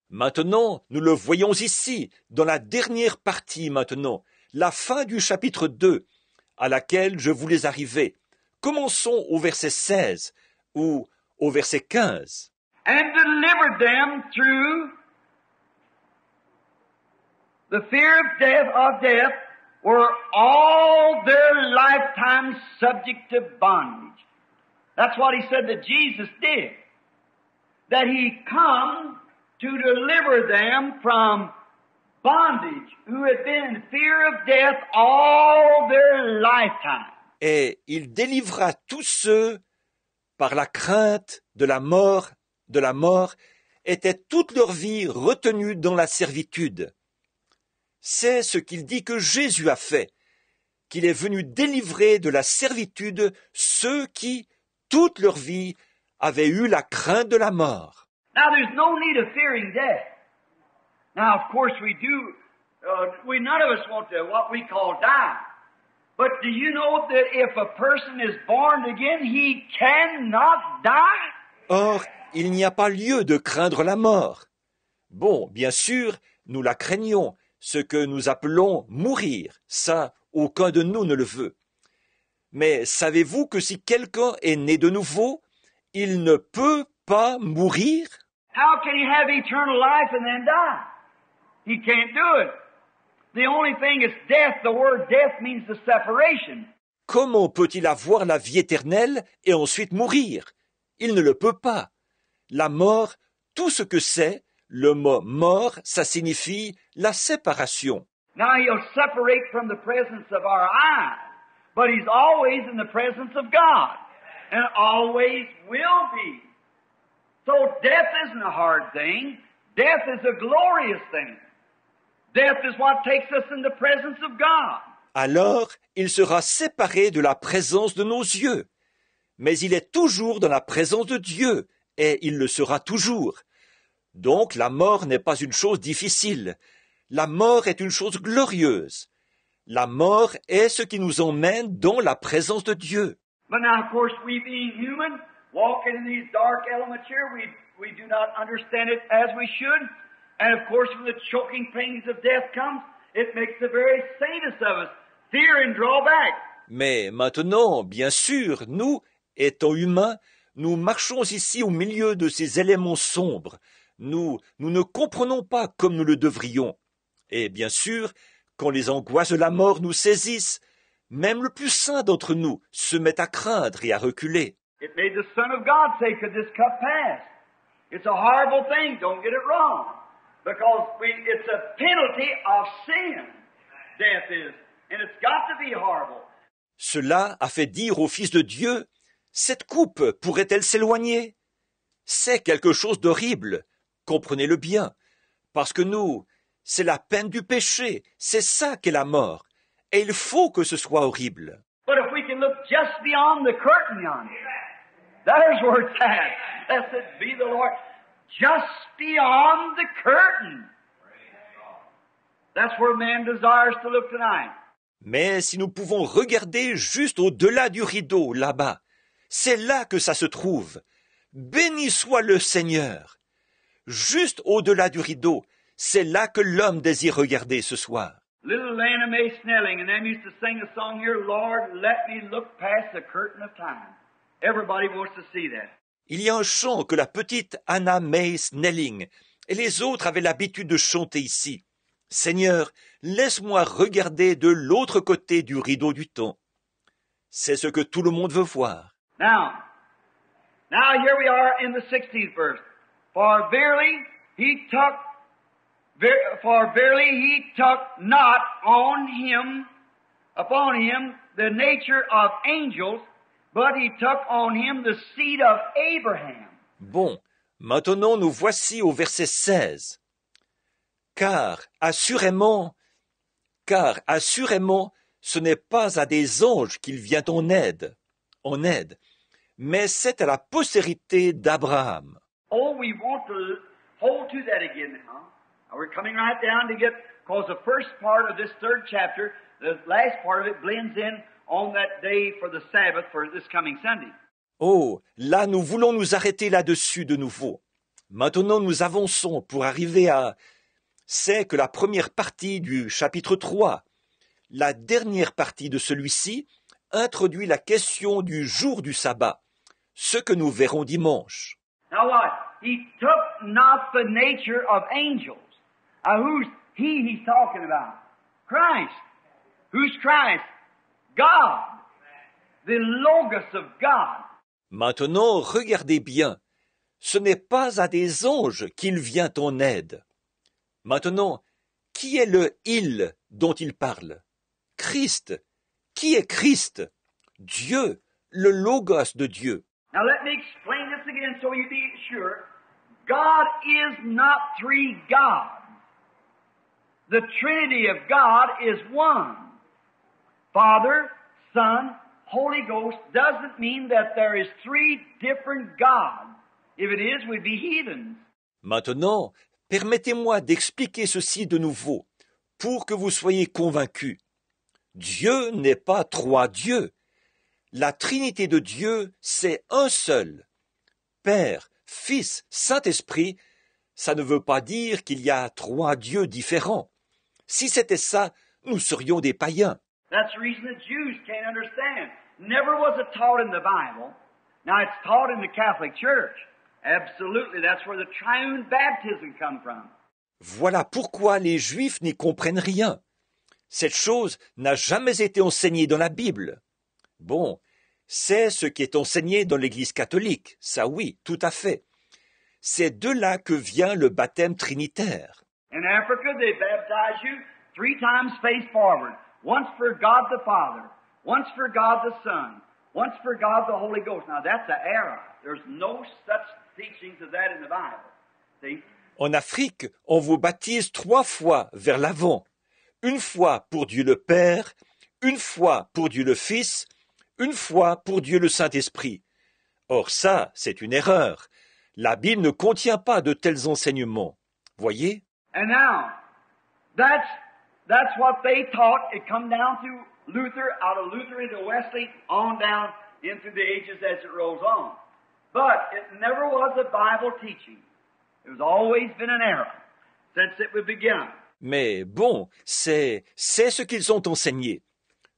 Speaker 1: Maintenant, nous le voyons ici, dans la dernière partie maintenant, la fin du chapitre 2, à laquelle je voulais arriver. Commençons au verset 16 ou au verset 15.
Speaker 2: and delivered them through the fear of death were all their lifetime subject to bondage. That's what he said that Jesus did. That he come to deliver them from bondage, who had been in fear of death all their lifetime.
Speaker 1: Et il délivra tous ceux, par la crainte de la mort, étaient toute leur vie retenus dans la servitude. C'est ce qu'il dit que Jésus a fait, qu'il est venu délivrer de la servitude ceux qui, toute leur vie, avaient eu la crainte de la mort.
Speaker 2: Now there's no need of fearing death. Now of course we none of us want to, what we call die. But do you know that if a person is born again, he cannot die?
Speaker 1: Or, il n'y a pas lieu de craindre la mort. Bon, bien sûr, nous la craignons, ce que nous appelons mourir. Ça, aucun de nous ne le veut. Mais savez-vous que si quelqu'un est né de nouveau, il ne peut pas mourir?
Speaker 2: How can he have eternal life and then die? He can't do it. The only thing is death. The word death means the separation.
Speaker 1: Comment peut-il avoir la vie éternelle et ensuite mourir? Il ne le peut pas. La mort, tout ce que c'est, le mot mort, ça signifie la séparation.
Speaker 2: Now he'll separate from the presence of our eyes, but he's always in the presence of God, and always will be. So death isn't a hard thing. Death is a glorious thing. Death is what takes us in the presence of God.
Speaker 1: Alors, il sera séparé de la présence de nos yeux. Mais il est toujours dans la présence de Dieu, et il le sera toujours. Donc la mort n'est pas une chose difficile. La mort est une chose glorieuse. La mort est ce qui nous emmène dans la présence de Dieu.
Speaker 2: But now, of course, we being human, walking in these dark elements here, we do not understand it as we should. And of course, when the choking pains of death comes, it makes the very saintest of us fear and draw back.
Speaker 1: Mais maintenant, bien sûr, nous, étant humains, nous marchons ici au milieu de ces éléments sombres. Nous ne comprenons pas comme nous le devrions. Et bien sûr, quand les angoisses de la mort nous saisissent, même le plus saint d'entre nous se met à craindre et à reculer.
Speaker 2: It made the Son of God say, could this cup pass? It's a horrible thing, don't get it wrong. Because it's a penalty of sin, death is. And it's got to be horrible.
Speaker 1: Cela a fait dire au Fils de Dieu, cette coupe pourrait-elle s'éloigner? C'est quelque chose d'horrible, comprenez-le bien, parce que nous, c'est la peine du péché, c'est ça qu'est la mort, et il faut que ce soit horrible.
Speaker 2: But if we can look just beyond the curtain yonder, there's where it's at. Blessed be the Lord. Just beyond the curtain. That's where man desires to look tonight.
Speaker 1: Mais si nous pouvons regarder juste au-delà du rideau, là-bas, c'est là que ça se trouve. Béni soit le Seigneur. Juste au-delà du rideau, c'est là que l'homme désire regarder ce soir.
Speaker 2: Little Lana Mae Snelling and them used to sing a song here, Lord, let me look past the curtain of time. Everybody wants to see that.
Speaker 1: Il y a un chant que la petite Anna Mae Snelling et les autres avaient l'habitude de chanter ici. Seigneur, laisse-moi regarder de l'autre côté du rideau du temps. C'est ce que tout le monde veut voir.
Speaker 2: Now here we are in the 16th verse. For verily he took not upon him the nature of angels, but he took on him the seed of Abraham.
Speaker 1: Bon, maintenant nous voici au verset 16. Car assurément, ce n'est pas à des anges qu'il vient en aide, mais c'est à la postérité d'Abraham.
Speaker 2: Oh, we want to hold to that again now. We're coming right down to get, because the first part of this third chapter, the last part of it blends in on that day for the Sabbath for this coming Sunday.
Speaker 1: Oh, là nous voulons nous arrêter là-dessus de nouveau. Maintenant nous avançons pour arriver à... C'est que la première partie du chapitre 3, la dernière partie de celui-ci, introduit la question du jour du sabbat, ce que nous verrons dimanche.
Speaker 2: Now what? he took not the nature of angels. Who's he's talking about? Christ. Who's Christ? God. The Logos of God.
Speaker 1: Maintenant, regardez bien. Ce n'est pas à des anges qu'il vient en aide. Maintenant, qui est le « il » dont il parle? Christ. Qui est Christ? Dieu, le Logos de Dieu.
Speaker 2: Now let me explain this again so you be sure. God is not three gods. The Trinity of God is one. Father, Son, Holy Ghost doesn't mean that there is three different gods. If it is, we'd be heathens.
Speaker 1: Maintenant, permettez-moi d'expliquer ceci de nouveau, pour que vous soyez convaincus. Dieu n'est pas trois dieux. La Trinité de Dieu, c'est un seul. Père, Fils, Saint-Esprit, ça ne veut pas dire qu'il y a trois dieux différents. Si c'était ça, nous serions des païens.
Speaker 2: That's the reason the Jews can't understand. Never was it taught in the Bible. Now it's taught in the Catholic Church. Absolutely, that's where the triune baptism comes from.
Speaker 1: Voilà pourquoi les Juifs n'y comprennent rien. Cette chose n'a jamais été enseignée dans la Bible. Bon, c'est ce qui est enseigné dans l'Église catholique, ça oui, tout à fait. C'est de là que vient le baptême trinitaire.
Speaker 2: In Africa, they baptize you 3 times face forward. Once for God the Father, once for God the Son, once for God the Holy Ghost. Now that's an error. There's no such teachings of that in the Bible. See?
Speaker 1: En Afrique, on vous baptise 3 fois vers l'avant. Une fois pour Dieu le Père, une fois pour Dieu le Fils, une fois pour Dieu le Saint-Esprit. Or ça, c'est une erreur. La Bible ne contient pas de tels enseignements. Voyez?
Speaker 2: And now, that's what they taught. It come down to Luther, out of Luther into Wesley, on down into the ages as it rolls on. But it never was a Bible teaching. It was always been an error since it was begun.
Speaker 1: Mais bon, c'est ce qu'ils ont enseigné.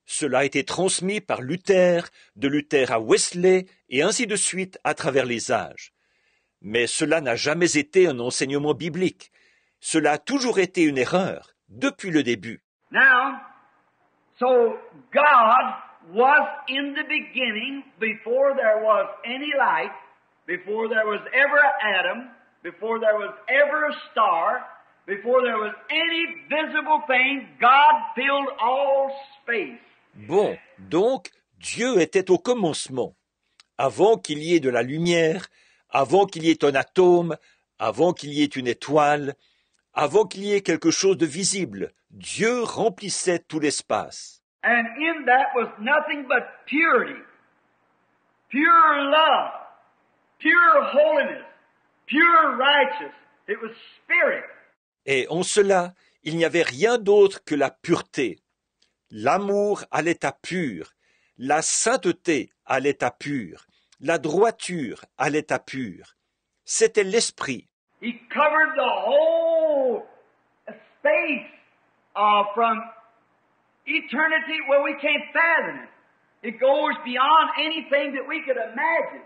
Speaker 1: Cela a été transmis par Luther, de Luther à Wesley, et ainsi de suite à travers les âges. Mais cela n'a jamais été un enseignement biblique. Cela a toujours été une erreur, depuis le début.
Speaker 2: Now, so God was in the beginning, before there was any light, before there was ever an atom, before there was ever a star, before there was any visible thing, God filled all space.
Speaker 1: Bon, donc, Dieu était au commencement. Avant qu'il y ait de la lumière, avant qu'il y ait un atome, avant qu'il y ait une étoile, avant qu'il y ait quelque chose de visible, Dieu remplissait tout l'espace.
Speaker 2: And in that was nothing but purity, pure love, pure holiness, pure righteousness. It was spirit.
Speaker 1: Et en cela, il n'y avait rien d'autre que la pureté, l'amour à l'état pur, la sainteté à l'état pur, la droiture à l'état pur. C'était l'esprit.
Speaker 2: He covered the whole space from eternity where we can't fathom it. It goes beyond anything that we could imagine.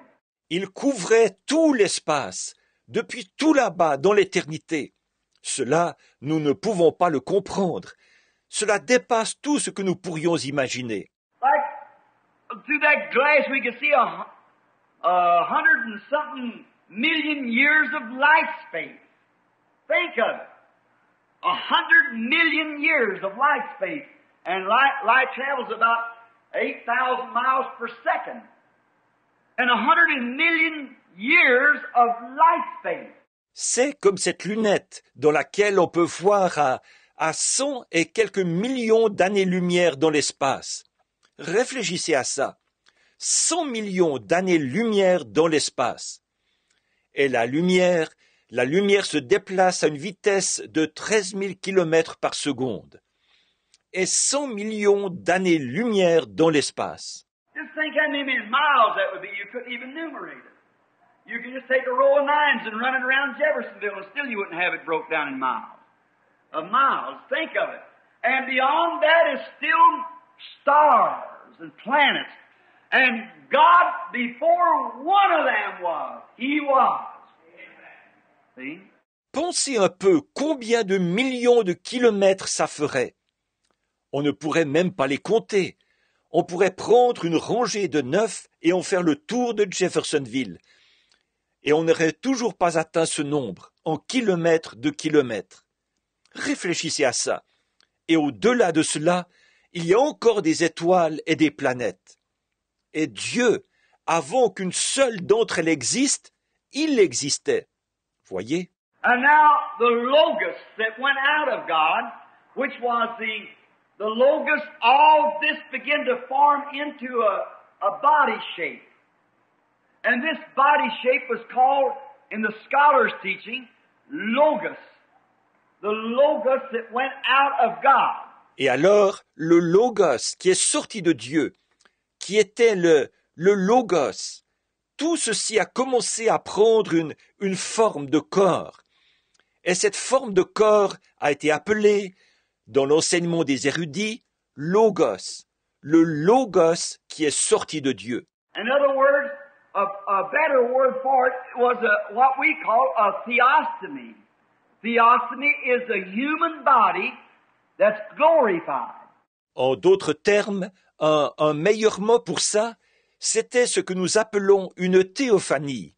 Speaker 1: Il couvrait tout l'espace, depuis tout là-bas dans l'éternité. Cela, nous ne pouvons pas le comprendre. Cela dépasse tout ce que nous pourrions imaginer.
Speaker 2: Like through that glass we could see a 100 and something million years of light space. Think of it. 100 million years of light space. And light travels about 8,000 miles per second. And 100 million years of light space.
Speaker 1: C'est comme cette lunette dans laquelle on peut voir à 100 et quelques millions d'années-lumière dans l'espace. Réfléchissez à ça. 100 millions d'années-lumière dans l'espace. Et la lumière se déplace à une vitesse de 13 000 km par seconde. Et 100 millions d'années-lumière dans l'espace.
Speaker 2: Just think how many miles that would be. You couldn't even numerate it. You could just take a row of 9s and run it around Jeffersonville and still you wouldn't have it broke down in miles. Of miles. Think of it. And beyond that is still stars and planets. And God, before one of them was, He was. See?
Speaker 1: Pensez un peu combien de millions de kilomètres ça ferait. On ne pourrait même pas les compter. On pourrait prendre une rangée de 9 et en faire le tour de Jeffersonville. Et on n'aurait toujours pas atteint ce nombre, en kilomètres de kilomètres. Réfléchissez à ça. Et au-delà de cela, il y a encore des étoiles et des planètes. Et Dieu, avant qu'une seule d'entre elles existe, il existait. Voyez?
Speaker 2: And now the Logos that went out of God, which was the Logos, all this began to form into a body shape. And this body shape was called, in the scholars' teaching, Logos. The Logos that went out of God.
Speaker 1: Et alors, le Logos qui est sorti de Dieu, qui était le Logos, tout ceci a commencé à prendre une forme de corps. Et cette forme de corps a été appelée, dans l'enseignement des érudits, Logos, le Logos qui est sorti de Dieu.
Speaker 2: In other words, a better word for it was what we call a theostomy. Theostomy is the human body that's glorified.
Speaker 1: En d'autres termes, un meilleur mot pour ça, c'était ce que nous appelons une théophanie.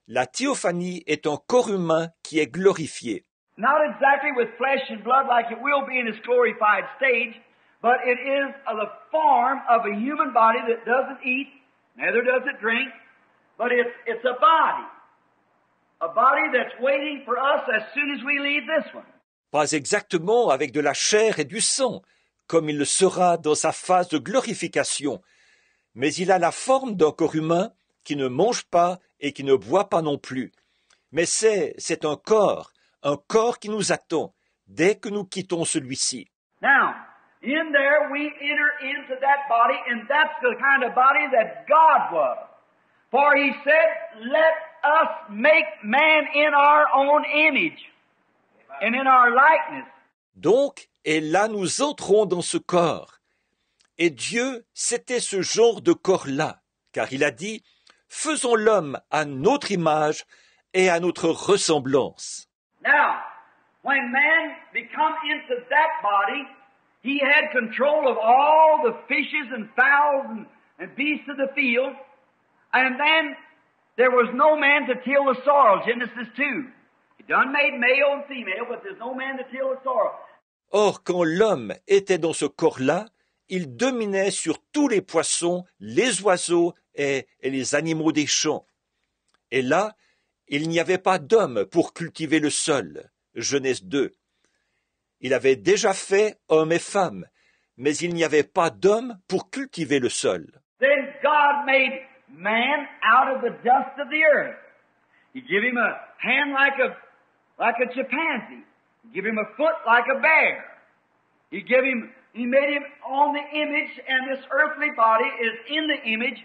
Speaker 1: La théophanie est un corps humain qui est glorifié.
Speaker 2: Not exactly with flesh and blood like it will be in its glorified stage, but it is the form of a human body that doesn't eat, neither does it drink, but it's a body that's waiting for us as soon as we leave this one.
Speaker 1: Pas exactement avec de la chair et du sang, comme il le sera dans sa phase de glorification, mais il a la forme d'un corps humain qui ne mange pas et qui ne boit pas non plus. Mais c'est un corps qui nous attend dès que nous quittons celui-ci.
Speaker 2: Now, in there we enter into that body, and that's the kind of body that God was. For He said, let us make man in our own image and in our likeness.
Speaker 1: Donc, et là nous entrons dans ce corps. Et Dieu, c'était ce genre de corps-là, car il a dit, faisons l'homme à notre image et à notre ressemblance.
Speaker 2: Now, when man become into that body, he had control of all the fishes and fowls and beasts of the field, and then there was no man to till the soil, Genesis 2. He done made male and female, but there's no man to till the soil.
Speaker 1: Or, quand l'homme était dans ce corps-là, il dominait sur tous les poissons, les oiseaux et les animaux des champs. Et là, il n'y avait pas d'homme pour cultiver le sol. Genèse 2. Il avait déjà fait homme et femme, mais il n'y avait pas d'homme pour cultiver le sol.
Speaker 2: Then God made man out of the dust of the earth. He gave him a hand like a chimpanzee. He gave him a foot like a bear. He made him on the image, and this earthly body is in the image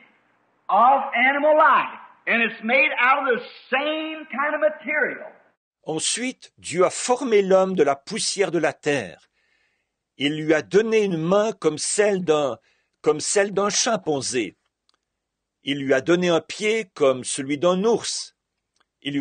Speaker 2: of animal life. And it's made out of the same kind of material.
Speaker 1: Ensuite, Dieu a formé l'homme de la poussière de la terre. Il lui a donné une main comme celle d'un chimpanzé. Il lui a donné un pied comme celui d'un ours. Il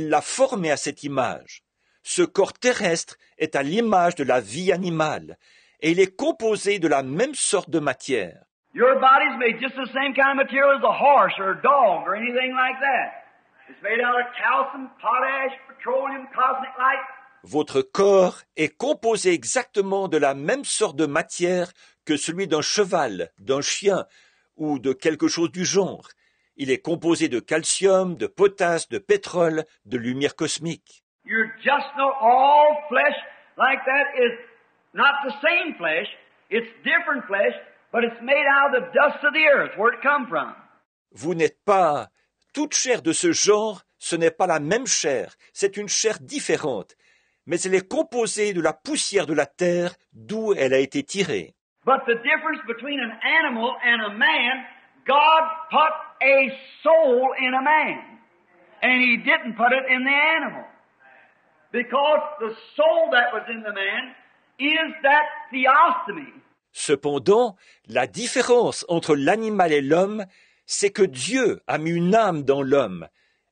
Speaker 1: l'a formé à cette image. Ce corps terrestre est à l'image de la vie animale, et il est composé de la même sorte de matière.
Speaker 2: Your body's made just the same kind of material as a horse or a dog or anything like that. It's made out of calcium, potash, petroleum, cosmic light.
Speaker 1: Votre corps est composé exactement de la même sorte de matière que celui d'un cheval, d'un chien ou de quelque chose du genre. Il est composé de calcium, de potasse, de pétrole, de lumière cosmique.
Speaker 2: You're just not all flesh like that is not the same flesh. It's different flesh, but it's made out of the dust of the earth, where it come from.
Speaker 1: Vous n'êtes pas toute chair de ce genre, ce n'est pas la même chair, c'est une chair différente, mais elle est composée de la poussière de la terre d'où elle a été tirée.
Speaker 2: But the difference between an animal and a man, God put a soul in a man, and He didn't put it in the animal. Because the soul that was in the man is that theostomy.
Speaker 1: Cependant, la différence entre l'animal et l'homme, c'est que Dieu a mis une âme dans l'homme,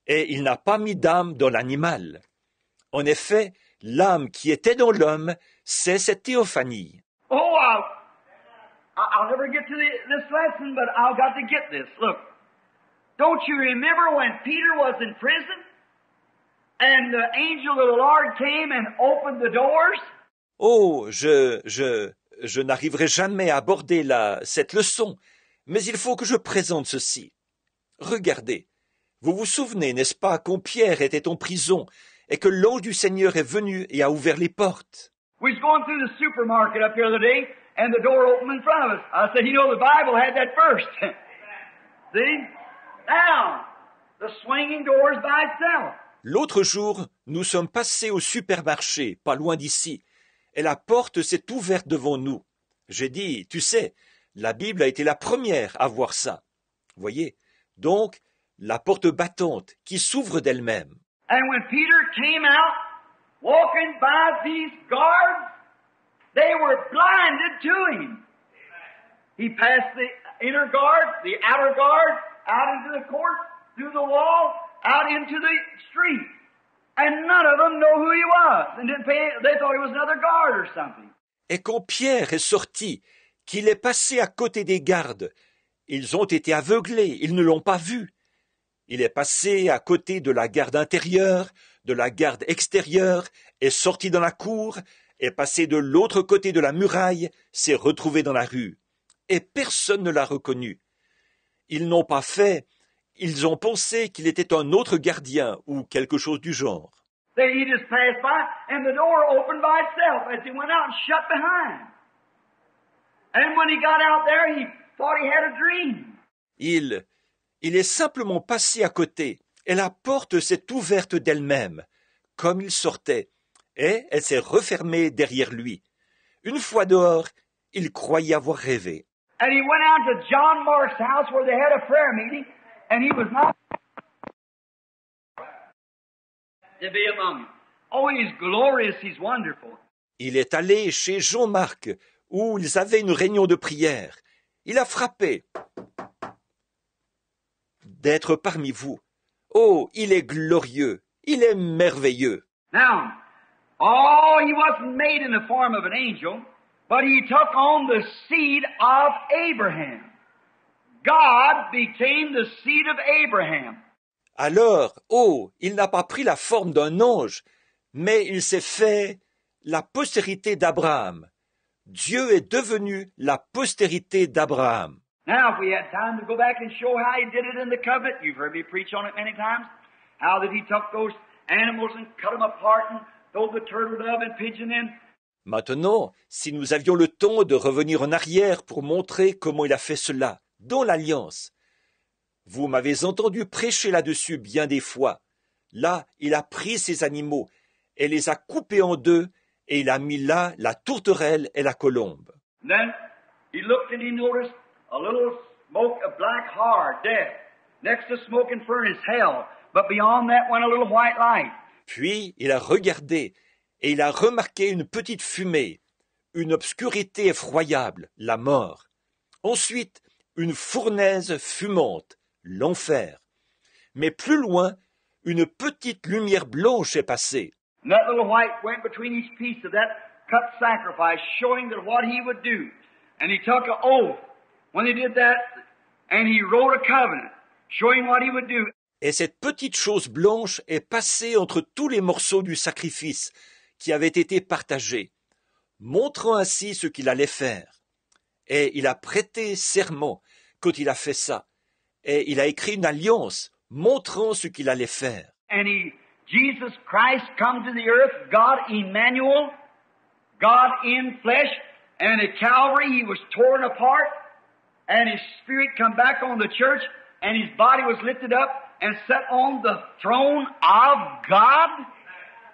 Speaker 1: et il n'a pas mis d'âme dans l'animal. En effet, l'âme qui était dans l'homme, c'est cette théophanie.
Speaker 2: Oh, I'll never get to this lesson, but I've got to get this. Look, don't you remember when Peter was in prison and the angel of the Lord came and opened the doors?
Speaker 1: Oh, je n'arriverai jamais à aborder cette leçon, mais il faut que je présente ceci. Regardez, vous vous souvenez, n'est-ce pas, quand Pierre était en prison et que l'ange du Seigneur est venu et a ouvert les portes?
Speaker 2: We was going through the supermarket up here the other day, and the door opened in front of us. I said, you know, the Bible had that first. See? Now, the swinging door is by itself.
Speaker 1: L'autre jour, nous sommes passés au supermarché, pas loin d'ici, et la porte s'est ouverte devant nous. J'ai dit, tu sais, la Bible a été la première à voir ça. Voyez, donc, la porte battante qui s'ouvre d'elle-même.
Speaker 2: And when Peter came out, walking by these guards, they were blinded to him. He passed the inner guard, the outer guard, out into the court, through the wall, out into the street. And none of them know who he was. And they thought he was another guard or something.
Speaker 1: Et quand Pierre est sorti, qu'il est passé à côté des gardes, ils ont été aveuglés, ils ne l'ont pas vu. Il est passé à côté de la garde intérieure, de la garde extérieure, est sorti dans la cour, est passé de l'autre côté de la muraille, s'est retrouvé dans la rue. Et personne ne l'a reconnu. Ils n'ont pas fait, ils ont pensé qu'il était un autre gardien ou quelque chose du genre.
Speaker 2: He just passed by, and the door opened by itself as he went out and shut behind. And when he got out there, he thought he had a dream.
Speaker 1: Il est simplement passé à côté, et la porte s'est ouverte d'elle-même, comme il sortait, et elle s'est refermée derrière lui. Une fois dehors, il croyait avoir rêvé.
Speaker 2: And he went out to John Mark's house where they had a prayer meeting, and he was not to be among them. Oh, he's glorious, he's wonderful.
Speaker 1: Il est allé chez Jean-Marc, où ils avaient une réunion de prière. Il a frappé. D'être parmi vous. Oh, il est glorieux, il est merveilleux.
Speaker 2: Now, oh, he wasn't made in the form of an angel, but he took on the seed of Abraham. God became the seed of Abraham.
Speaker 1: Alors, oh, il n'a pas pris la forme d'un ange, mais il s'est fait la postérité d'Abraham. Dieu est devenu la postérité d'Abraham.
Speaker 2: Now, if we had time to go back and show how he did it in the covenant, you've heard me preach on it many times, how that he took those animals and cut them apart and threw the turtle dove and pigeon in.
Speaker 1: Maintenant, si nous avions le temps de revenir en arrière pour montrer comment il a fait cela, dans l'Alliance. Vous m'avez entendu prêcher là-dessus bien des fois. Là, il a pris ces animaux et les a coupés en deux, et il a mis là la tourterelle et la colombe.
Speaker 2: Then he looked and he noticed a little smoke of black hard, death. Next to smoking furnace, hell. But beyond that went a little white light.
Speaker 1: Puis il a regardé, et il a remarqué une petite fumée, une obscurité effroyable, la mort. Ensuite, une fournaise fumante, l'enfer. Mais plus loin, une petite lumière blanche est passée.
Speaker 2: And that little white went between each piece of that cut sacrifice, showing that what he would do. And he took an oath when he did that, and he wrote a covenant, showing what he would do.
Speaker 1: Et cette petite chose blanche est passée entre tous les morceaux du sacrifice qui avaient été partagés, montrant ainsi ce qu'il allait faire. Et il a prêté serment quand il a fait ça. Et il a écrit une alliance montrant ce qu'il allait faire.
Speaker 2: And Jesus Christ come to the earth, God Emmanuel, God in flesh, and at Calvary he was torn apart, and his spirit come back on the church, and his body was lifted up and set on the throne of God.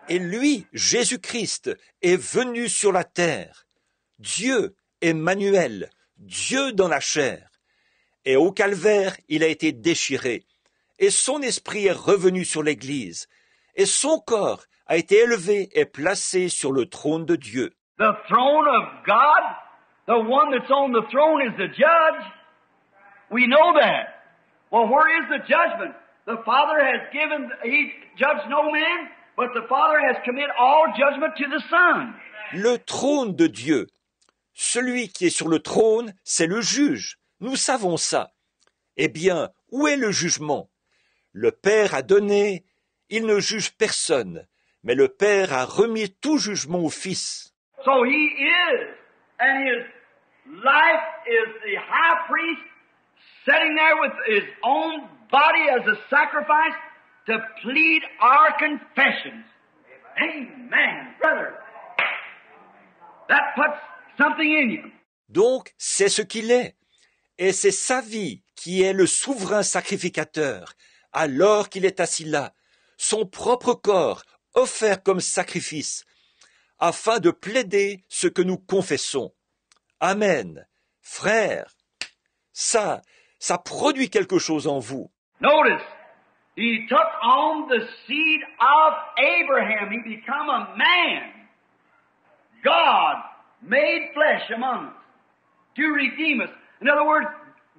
Speaker 1: Et lui, Jésus-Christ, est venu sur la terre. Dieu, Emmanuel, Dieu dans la chair. Et au calvaire, il a été déchiré. Et son esprit est revenu sur l'Église. Et son corps a été élevé et placé sur le trône de Dieu.
Speaker 2: The throne of God, the one that's on the throne is the judge. We know that. Well, where is the judgment? The Father has given, He judged no man, but the Father has committed all judgment to the Son.
Speaker 1: Le trône de Dieu. Celui qui est sur le trône, c'est le juge. Nous savons ça. Eh bien, où est le jugement? Le Père a donné, il ne juge personne, mais le Père a remis tout jugement au Fils.
Speaker 2: So He is, and His life is the high priest sitting there with His own body as a sacrifice to plead our confessions. Amen, brother. That puts something in you.
Speaker 1: Donc, c'est ce qu'il est. Et c'est sa vie qui est le souverain sacrificateur, alors qu'il est assis là, son propre corps offert comme sacrifice, afin de plaider ce que nous confessons. Amen. Frères, ça produit quelque chose en vous.
Speaker 2: Notice, He took on the seed of Abraham. He became a man. God made flesh among us to redeem us. In other words,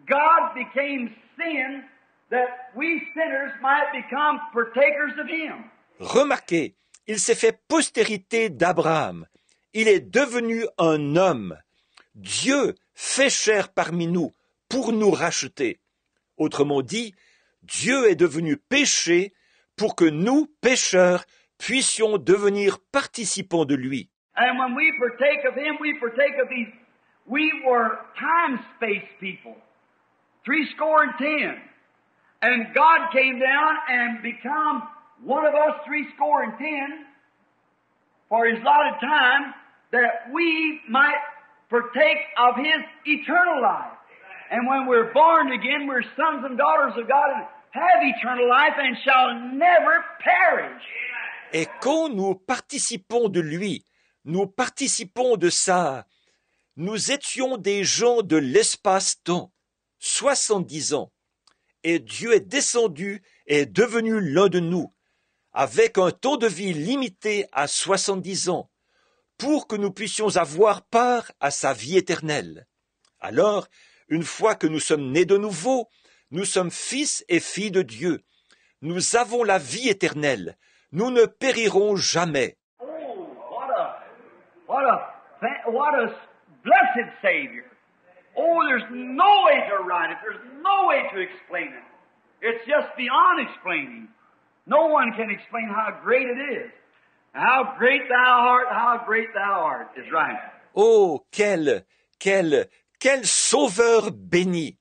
Speaker 2: God became sin that we sinners might become partakers of Him.
Speaker 1: Remarquez, il s'est fait postérité d'Abraham. Il est devenu un homme. Dieu fait chair parmi nous pour nous racheter. Autrement dit, Dieu est devenu péché pour que nous, pécheurs, puissions devenir participants de lui.
Speaker 2: And when we partake of Him, we partake of these. We were time-space people, 70. And God came down and become one of us, 70, for His allotted time, that we might partake of His eternal life. And when we're born again, we're sons and daughters of God and have eternal life and shall never perish.
Speaker 1: Et quand nous participons de lui, nous participons de ça. Nous étions des gens de l'espace-temps, 70 ans, et Dieu est descendu et est devenu l'un de nous, avec un temps de vie limité à 70 ans, pour que nous puissions avoir part à sa vie éternelle. Alors, une fois que nous sommes nés de nouveau, nous sommes fils et filles de Dieu. Nous avons la vie éternelle. Nous ne périrons jamais.
Speaker 2: Oh, what a blessed Savior. Oh, there's no way to write it. There's no way to explain it. It's just beyond explaining. No one can explain how great it is. How great thou art is right.
Speaker 1: Oh, quel sauveur béni!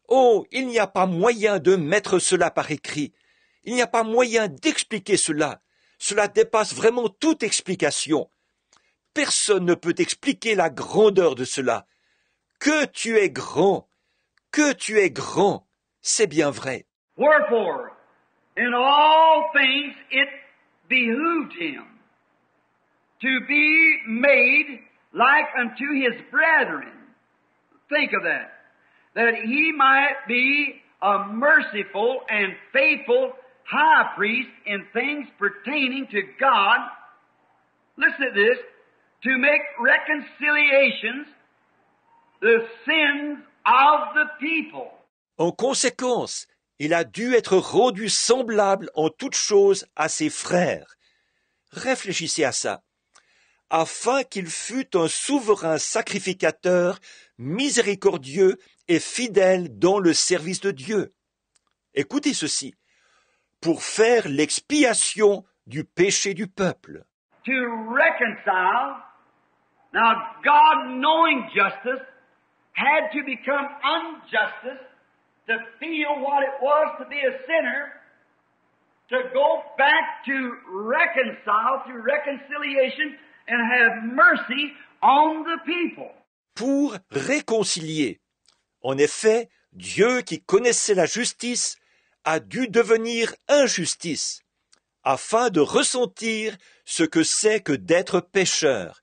Speaker 1: Oh, il n'y a pas moyen de mettre cela par écrit. Il n'y a pas moyen d'expliquer cela. Cela dépasse vraiment toute explication. Personne ne peut expliquer la grandeur de cela. Que tu es grand! Que tu es grand! C'est bien vrai.
Speaker 2: Wherefore, in all things it behooved Him to be made like unto His brethren. Think of that. That He might be a merciful and faithful high priest in things pertaining to God. Listen to this. To make reconciliations the sins of the people.
Speaker 1: En conséquence, il a dû être rendu semblable en toutes choses à ses frères. Réfléchissez à ça. Afin qu'il fût un souverain sacrificateur, miséricordieux et fidèle dans le service de Dieu. Écoutez ceci. Pour faire l'expiation du péché du peuple.
Speaker 2: To reconcile. Now, God, knowing justice, had to become unjustice to feel what it was to be a sinner, to go back to reconcile through reconciliation and have mercy on the people.
Speaker 1: Pour réconcilier. En effet, Dieu qui connaissait la justice a dû devenir injustice, afin de ressentir ce que c'est que d'être pécheur,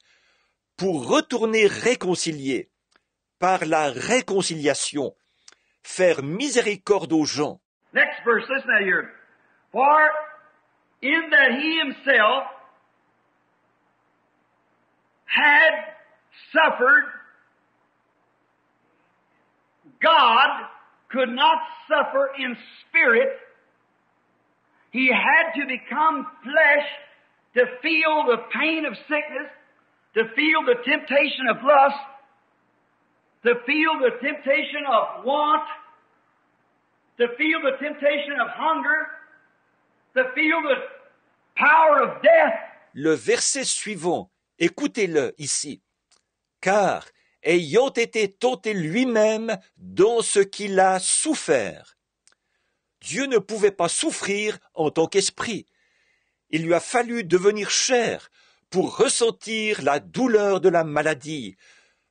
Speaker 1: pour retourner réconcilier, par la réconciliation, faire miséricorde aux gens.
Speaker 2: Next verse, listen to here. For in that He Himself had suffered, God could not suffer in spirit He had to become flesh to feel the pain of sickness, to feel the temptation of lust, to feel the temptation of want, to feel the temptation of hunger, to feel the power of death.
Speaker 1: Le verset suivant, écoutez-le ici. Car, ayant été tenté lui-même dans ce qu'il a souffert, Dieu ne pouvait pas souffrir en tant qu'esprit. Il lui a fallu devenir chair pour ressentir la douleur de la maladie,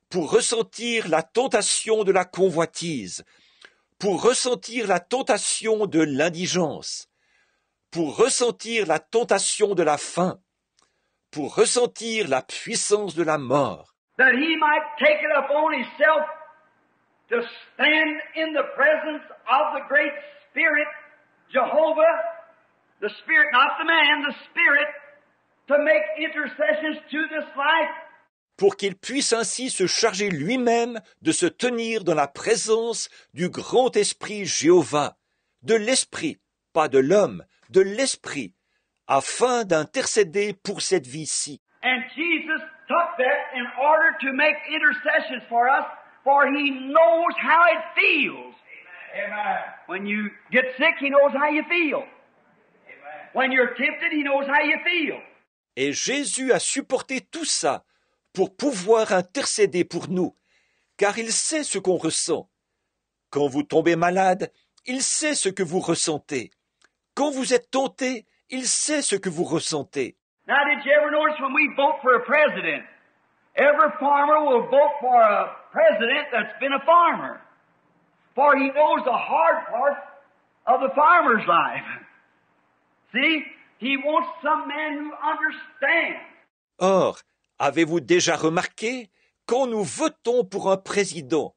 Speaker 1: pour ressentir la tentation de la convoitise, pour ressentir la tentation de l'indigence, pour ressentir la tentation de la faim, pour ressentir la puissance de la mort.
Speaker 2: That he might take it upon himself to stand in the presence of the great Spirit, Jehovah, the Spirit, not the man, the Spirit, to make intercessions to this life.
Speaker 1: Pour qu'il puisse ainsi se charger lui-même de se tenir dans la présence du grand esprit Jéhovah, de l'esprit, pas de l'homme, de l'esprit, afin d'intercéder pour cette vie-ci.
Speaker 2: And Jesus took that in order to make intercessions for us, for he knows how it feels. Amen. When you get sick, he knows how you feel. Amen. When you're tempted, he knows how you feel.
Speaker 1: Et Jésus a supporté tout ça pour pouvoir intercéder pour nous, car il sait ce qu'on ressent. Quand vous tombez malade, il sait ce que vous ressentez. Quand vous êtes tenté, il sait ce que vous ressentez.
Speaker 2: Now, did you ever notice when we vote for a president, every farmer will vote for a president that's been a farmer, for he knows the hard part of the farmer's life. See, he wants some man who understands.
Speaker 1: Or, avez-vous déjà remarqué, quand nous votons pour un président,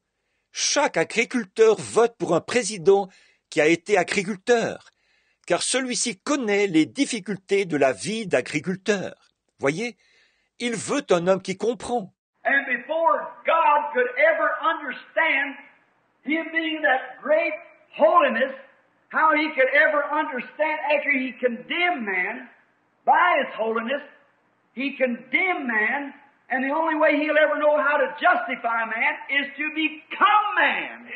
Speaker 1: chaque agriculteur vote pour un président qui a été agriculteur, car celui-ci connaît les difficultés de la vie d'agriculteur. Voyez, il veut un homme qui comprend.
Speaker 2: And before God could ever understand him being that great holiness, how he could ever understand after he condemned man by his holiness, he condemned man, and the only way he'll ever know how to justify man is to become man.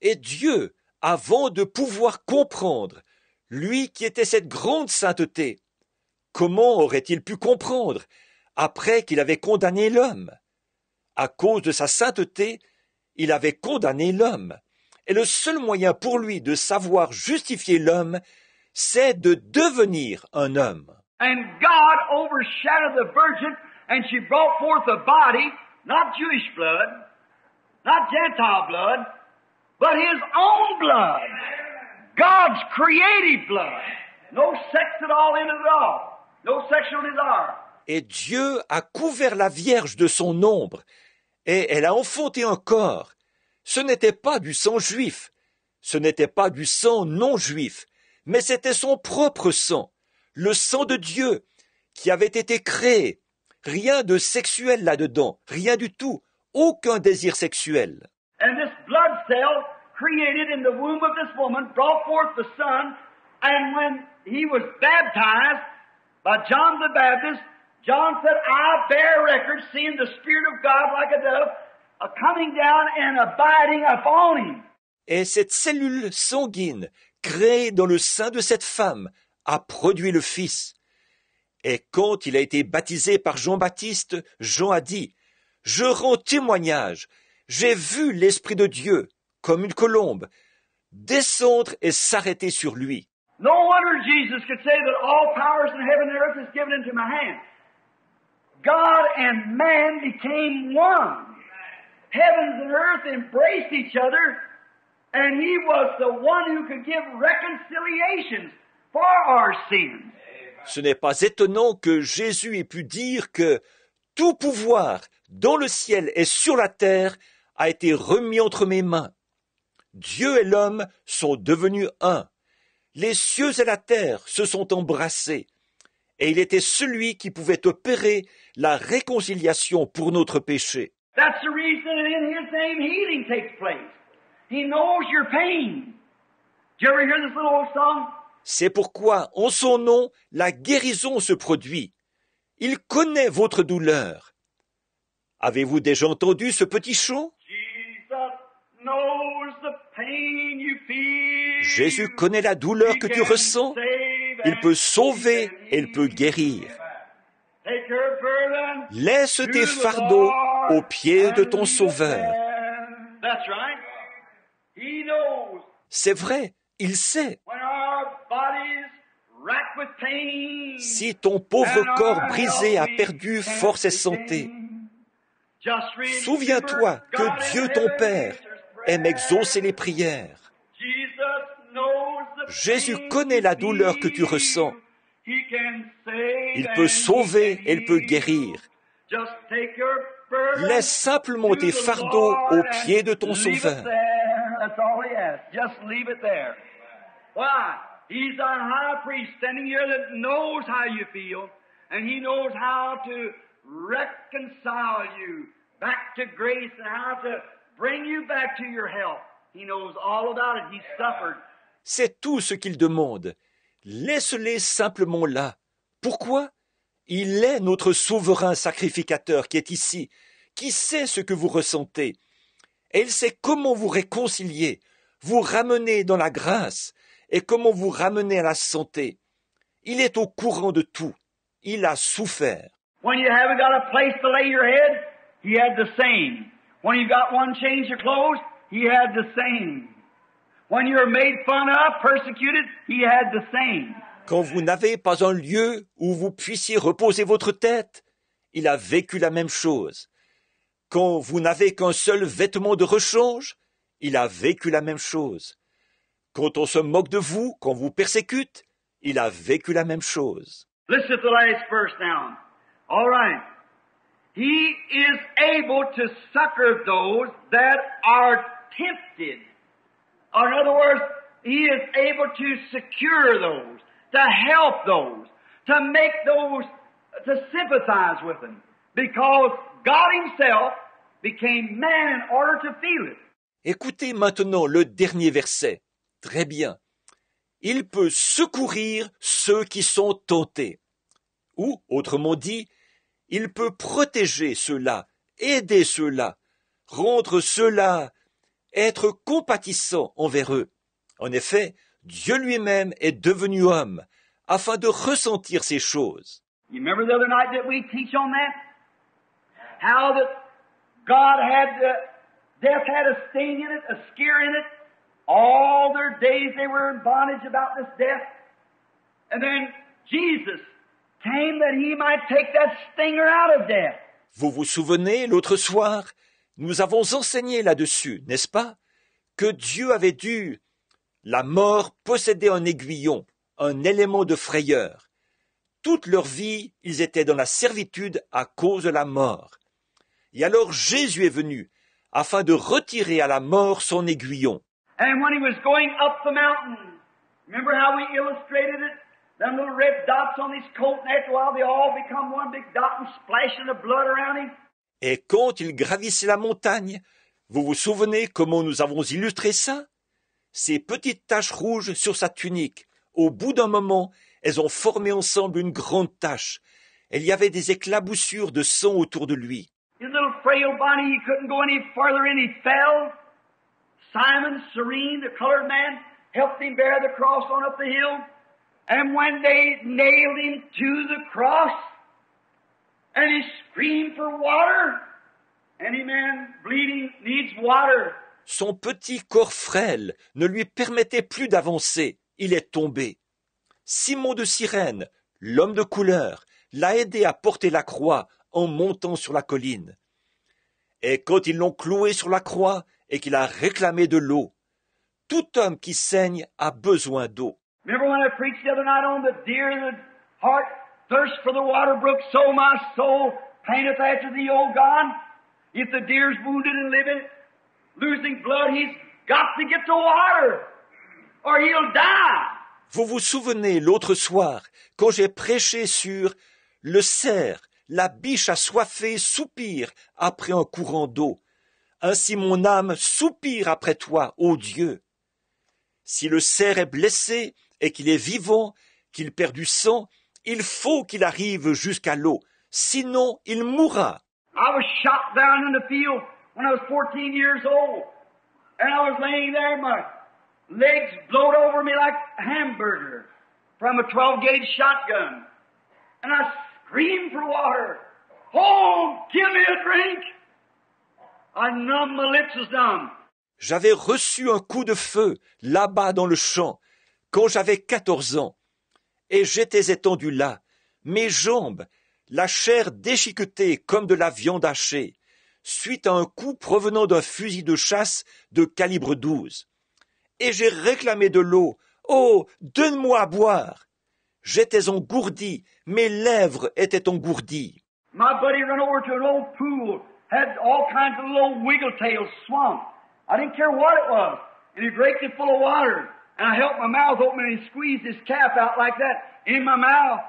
Speaker 1: Et Dieu, avant de pouvoir comprendre, lui qui était cette grande sainteté, comment aurait-il pu comprendre après qu'il avait condamné l'homme? À cause de sa sainteté, il avait condamné l'homme. Et le seul moyen pour lui de savoir justifier l'homme, c'est de devenir un homme.
Speaker 2: And God overshadowed the virgin, and she brought forth a body, not Jewish blood, not Gentile blood, but his own blood. God's creative blood. No sex at all in it at all. No sexual desire.
Speaker 1: Et Dieu a couvert la Vierge de son ombre, et elle a enfanté un corps. Ce n'était pas du sang juif, ce n'était pas du sang non juif, mais c'était son propre sang, le sang de Dieu, qui avait été créé. Rien de sexuel là-dedans, rien du tout, aucun désir sexuel.
Speaker 2: And this blood cell created in the womb of this woman brought forth the Son, and when he was baptized by John the Baptist, John said, I bear record, seeing the Spirit of God like a dove, coming down and abiding upon him.
Speaker 1: Et cette cellule sanguine, créée dans le sein de cette femme, a produit le Fils. Et quand il a été baptisé par Jean-Baptiste, Jean a dit, « Je rends témoignage, j'ai vu l'Esprit de Dieu, comme une colombe, descendre et s'arrêter sur lui. »
Speaker 2: No wonder Jesus could say that all powers in heaven and earth is given into my hand. God and man became one. Heavens and earth embraced each other, and he was the one who could give reconciliations for our sins.
Speaker 1: Ce n'est pas étonnant que Jésus ait pu dire que tout pouvoir dans le ciel et sur la terre a été remis entre mes mains. Dieu et l'homme sont devenus un. Les cieux et la terre se sont embrassés. Et il était celui qui pouvait opérer la réconciliation pour notre péché.
Speaker 2: That's the reason in his name healing takes place. He knows your pain. Did you ever hear this little old song?
Speaker 1: C'est pourquoi, en son nom, la guérison se produit. Il connaît votre douleur. Avez-vous déjà entendu ce petit chant? Jésus connaît la douleur que tu ressens. Il peut sauver et il peut guérir. Laisse tes fardeaux aux pieds de ton Sauveur. C'est vrai, il sait. Si ton pauvre corps brisé a perdu force et santé, souviens-toi que Dieu ton Père aime exaucer les prières. Jésus connaît la douleur que tu ressens. Il peut sauver et il peut guérir. Laisse simplement tes fardeaux aux pieds de ton Sauveur.
Speaker 2: He's our high priest standing here that knows how you feel, and he knows how to reconcile you back to grace and how to bring you back to your health. He knows all about it. He suffered.
Speaker 1: C'est tout ce qu'il demande. Laisse-les simplement là. Pourquoi? Il est notre souverain sacrificateur qui est ici, qui sait ce que vous ressentez. Et il sait comment vous réconcilier, vous ramener dans la grâce, et comment vous ramener à la santé. Il est au courant de tout. Il a souffert.
Speaker 2: When you haven't got a place to lay your head, he had the same. When you got one change of clothes, he had the same. When you're made fun of, persecuted, he had the same.
Speaker 1: Quand vous n'avez pas un lieu où vous puissiez reposer votre tête, il a vécu la même chose. Quand vous n'avez qu'un seul vêtement de rechange, il a vécu la même chose. Quand on se moque de vous, qu'on vous persécute, il a vécu la même chose.
Speaker 2: Listen to the last verse now. All right. He is able to succor those that are tempted. Or in other words, he is able to secure those, to help those, to make those, to sympathize with them. Because God himself became man in order to feel it.
Speaker 1: Écoutez maintenant le dernier verset. Très bien. Il peut secourir ceux qui sont tentés. Ou, autrement dit, il peut protéger ceux-là, aider ceux-là, rendre ceux-là, être compatissant envers eux. En effet, Dieu lui-même est devenu homme, afin de ressentir ces choses.
Speaker 2: You remember the other night that we teach on that? How that God death had a sting in it, a scare in it. All their days they were in bondage about this death. And then Jesus came that he might take that stinger out of death.
Speaker 1: Vous vous souvenez, l'autre soir, nous avons enseigné là-dessus, n'est-ce pas? Que Dieu avait dû, la mort, posséder un aiguillon, un élément de frayeur. Toute leur vie, ils étaient dans la servitude à cause de la mort. Et alors Jésus est venu, afin de retirer à la mort son aiguillon.
Speaker 2: And when he was going up the mountain, remember how we illustrated it? Them little red dots on his coat, and after a while they all become one big dot and splashing the blood around him.
Speaker 1: Et quand il gravissait la montagne, vous vous souvenez comment nous avons illustré ça? Ces petites taches rouges sur sa tunique, au bout d'un moment, elles ont formé ensemble une grande tache. Il y avait des éclaboussures de sang autour de lui.
Speaker 2: His little frail body, he couldn't go any further in, he fell. Simon, Cyrene, the colored man, helped him bear the cross on up the hill. And when they nailed him to the cross, and he screamed for water, any man bleeding needs water.
Speaker 1: Son petit corps frêle ne lui permettait plus d'avancer. Il est tombé. Simon de Cyrène, l'homme de couleur, l'a aidé à porter la croix en montant sur la colline. Et quand ils l'ont cloué sur la croix et qu'il a réclamé de l'eau, tout homme qui saigne a besoin d'eau.
Speaker 2: Remember when I preached the other night on the deer in the heart thirst for the water brook, so my soul panteth after thee, O God. If the deer's wounded and living, losing blood, he's got to get to water, or he'll die.
Speaker 1: Vous vous souvenez l'autre soir, quand j'ai prêché sur le cerf, la biche assoiffée soupire après un courant d'eau. Ainsi mon âme soupire après toi, ô Dieu. Si le cerf est blessé et qu'il est vivant, qu'il perd du sang, il faut qu'il arrive jusqu'à l'eau, sinon il mourra.
Speaker 2: I was shot down in the field when I was 14 years old. And I was laying there, my legs blowed over me like a hamburger from a 12-gauge shotgun. And I screamed for water. Oh, give me a drink. I numbed, my lips was numb.
Speaker 1: J'avais reçu un coup de feu, là-bas dans le champ, quand j'avais 14 ans. Et j'étais étendu là, mes jambes, la chair déchiquetée comme de la viande hachée, suite à un coup provenant d'un fusil de chasse de calibre 12. Et j'ai réclamé de l'eau. Oh, donne-moi à boire. J'étais engourdi, mes lèvres étaient engourdies.
Speaker 2: My buddy ran over to an old pool, had all kinds of little wiggle-tails swamp. I didn't care what it was. And he raked it full of water. And I held my mouth open and he squeezed his cap out like that in my mouth.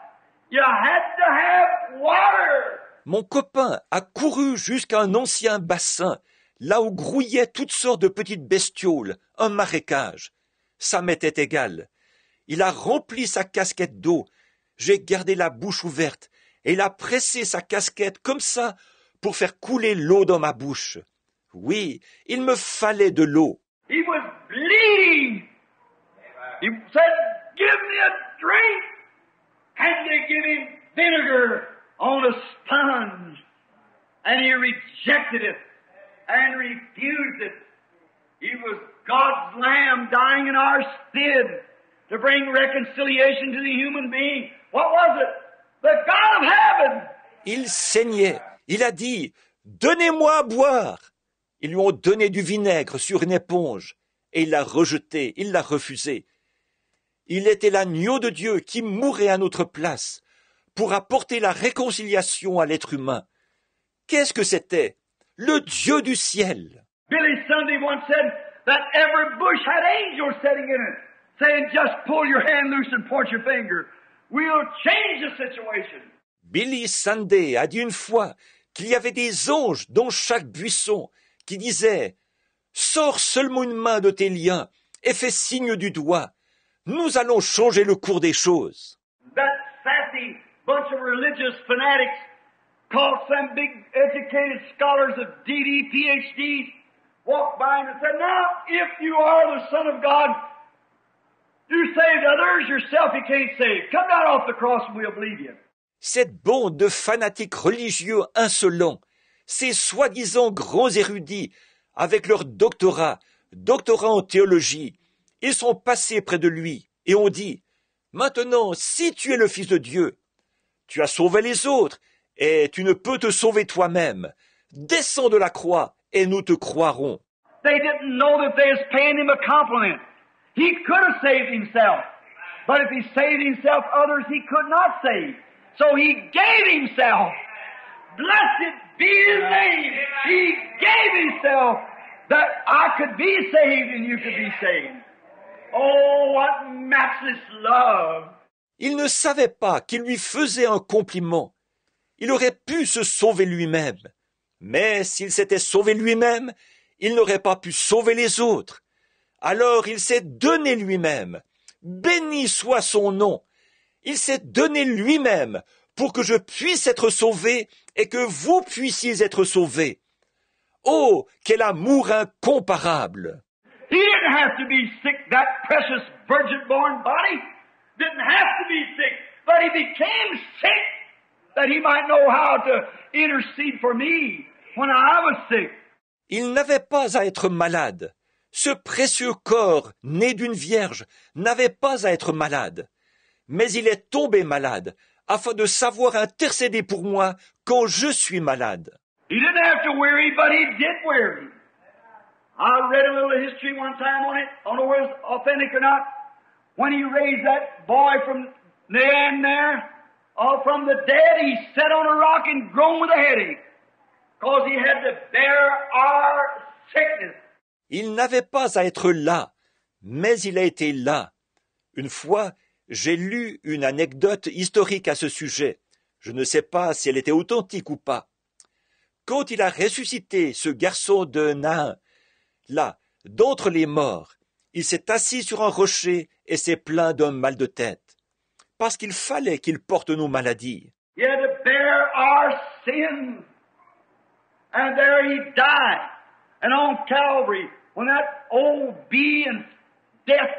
Speaker 2: You had to have water.
Speaker 1: Mon copain a couru jusqu'à un ancien bassin, là où grouillaient toutes sortes de petites bestioles, un marécage. Ça m'était égal. Il a rempli sa casquette d'eau. J'ai gardé la bouche ouverte et il a pressé sa casquette comme ça pour faire couler l'eau dans ma bouche. Oui, il me fallait de l'eau.
Speaker 2: He was bleeding. He said, give me a drink. And they give him vinegar on a sponge. And he rejected it and refused it. He was God's Lamb dying in our stead to bring reconciliation to the human being. What was it? The God of heaven.
Speaker 1: Il saignait. Il a dit, donnez-moi à boire. Ils lui ont donné du vinaigre sur une éponge et il l'a rejeté, il l'a refusé. Il était l'agneau de Dieu qui mourait à notre place pour apporter la réconciliation à l'être humain. Qu'est-ce que c'était? Le Dieu du ciel.
Speaker 2: Billy Sunday once said that every bush had angels sitting in it, saying, just pull your hand loose and point your finger. We'll change the situation.
Speaker 1: Billy Sunday a dit une fois qu'il y avait des anges dans chaque buisson qui disaient « Sors seulement une main de tes liens et fais signe du doigt. Nous allons changer le cours des choses. »
Speaker 2: That sassy bunch of religious fanatics called some big educated scholars of DD, PhDs, walked by and said, now, if you are the Son of God, you saved others, yourself you can't save. Come down off the cross and we'll believe you.
Speaker 1: Cette bande de fanatiques religieux insolents, ces soi-disant grands érudits, avec leur doctorat en théologie, ils sont passés près de lui et ont dit « Maintenant, si tu es le Fils de Dieu, tu as sauvé les autres et tu ne peux te sauver toi-même. Descends de la croix et nous te croirons. »
Speaker 2: They didn't know that they was paying him a compliment. He could have saved himself. But if he saved himself, others he could not save. So he gave himself. Blessed be his name. He gave himself that I could be saved and you could be saved. Oh, what matchless love.
Speaker 1: Il ne savait pas qu'il lui faisait un compliment. Il aurait pu se sauver lui-même. Mais s'il s'était sauvé lui-même, il n'aurait pas pu sauver les autres. Alors il s'est donné lui-même. Béni soit son nom. Il s'est donné lui-même pour que je puisse être sauvé et que vous puissiez être sauvés. Oh, quel amour incomparable!
Speaker 2: He didn't have to be sick, that precious virgin-born body. Didn't have to be sick, but he became sick that he might know how to intercede for me when I was sick.
Speaker 1: Il n'avait pas à être malade. Ce précieux corps, né d'une vierge, n'avait pas à être malade. Mais il est tombé malade, afin de savoir intercéder pour moi quand je suis malade.
Speaker 2: He didn't have to weary, but he did weary. I read a little history one time on it. I don't know whether it's authentic or not. When he raised that boy from the end there, from the dead, he sat on a rock and groaned with a headache, because he had to bear our sickness.
Speaker 1: Il n'avait pas à être là, mais il a été là. Une fois, j'ai lu une anecdote historique à ce sujet. Je ne sais pas si elle était authentique ou pas. Quand il a ressuscité ce garçon de Nain, là, d'entre les morts, Il s'est assis sur un rocher et s'est plaint d'un mal de tête, parce qu'il fallait qu'il porte nos maladies.
Speaker 2: He had to bear our sins. And there he died. And on Calvary, when that old bee and death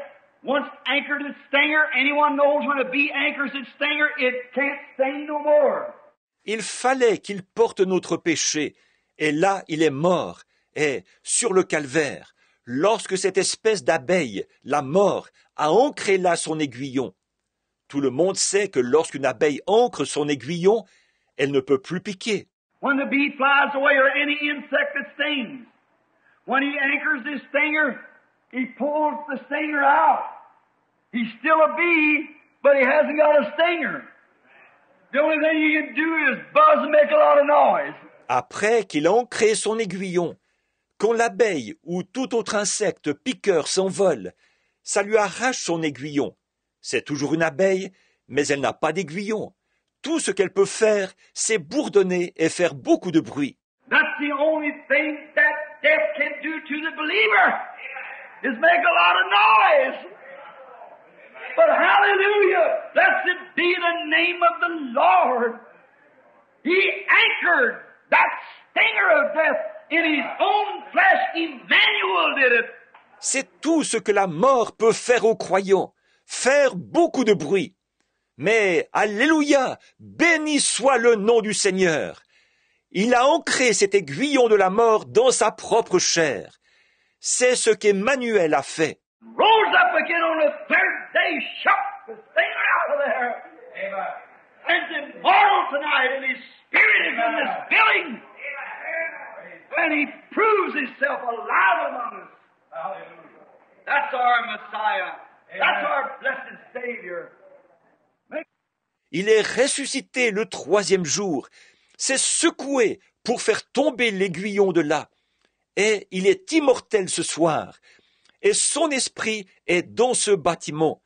Speaker 2: once anchored its stinger, anyone knows when a bee anchors its stinger, it can't sting no more.
Speaker 1: Il fallait qu'il porte notre péché, et là il est mort, et sur le calvaire, lorsque cette espèce d'abeille, la mort, a ancré là son aiguillon. Tout le monde sait que lorsqu'une abeille ancre son aiguillon, elle ne peut plus piquer.
Speaker 2: When the bee flies away or any insect that stings, when he anchors his stinger, he pulls the stinger out. He's still a bee, but he hasn't got a stinger. The only thing he can do is buzz and make a lot of noise.
Speaker 1: Après qu'il a ancré son aiguillon, quand l'abeille ou tout autre insecte piqueur s'envole, ça lui arrache son aiguillon. C'est toujours une abeille, mais elle n'a pas d'aiguillon. Tout ce qu'elle peut faire, c'est bourdonner et faire beaucoup de bruit.
Speaker 2: That's the only thing that death can do to the believer, is make a lot of noise. But hallelujah, blessed be the name of the Lord. He anchored that stinger of death in his own flesh. Emmanuel did it.
Speaker 1: C'est tout ce que la mort peut faire aux croyants, faire beaucoup de bruit. Mais, alléluia, béni soit le nom du Seigneur. Il a ancré cet aiguillon de la mort dans sa propre chair. C'est ce qu'Emmanuel a fait.
Speaker 2: Rose up again on the third day, shook the stinger out of there. Amen. And immortal tonight, and his spirit is in this building. And he proves himself alive among us. Hallelujah. That's our Messiah. That's our blessed Savior.
Speaker 1: Il est ressuscité le troisième jour, s'est secoué pour faire tomber l'aiguillon de là, et il est immortel ce soir, et son esprit est dans ce bâtiment,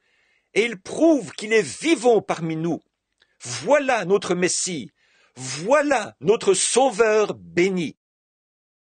Speaker 1: et il prouve qu'il est vivant parmi nous. Voilà notre Messie, voilà notre Sauveur béni.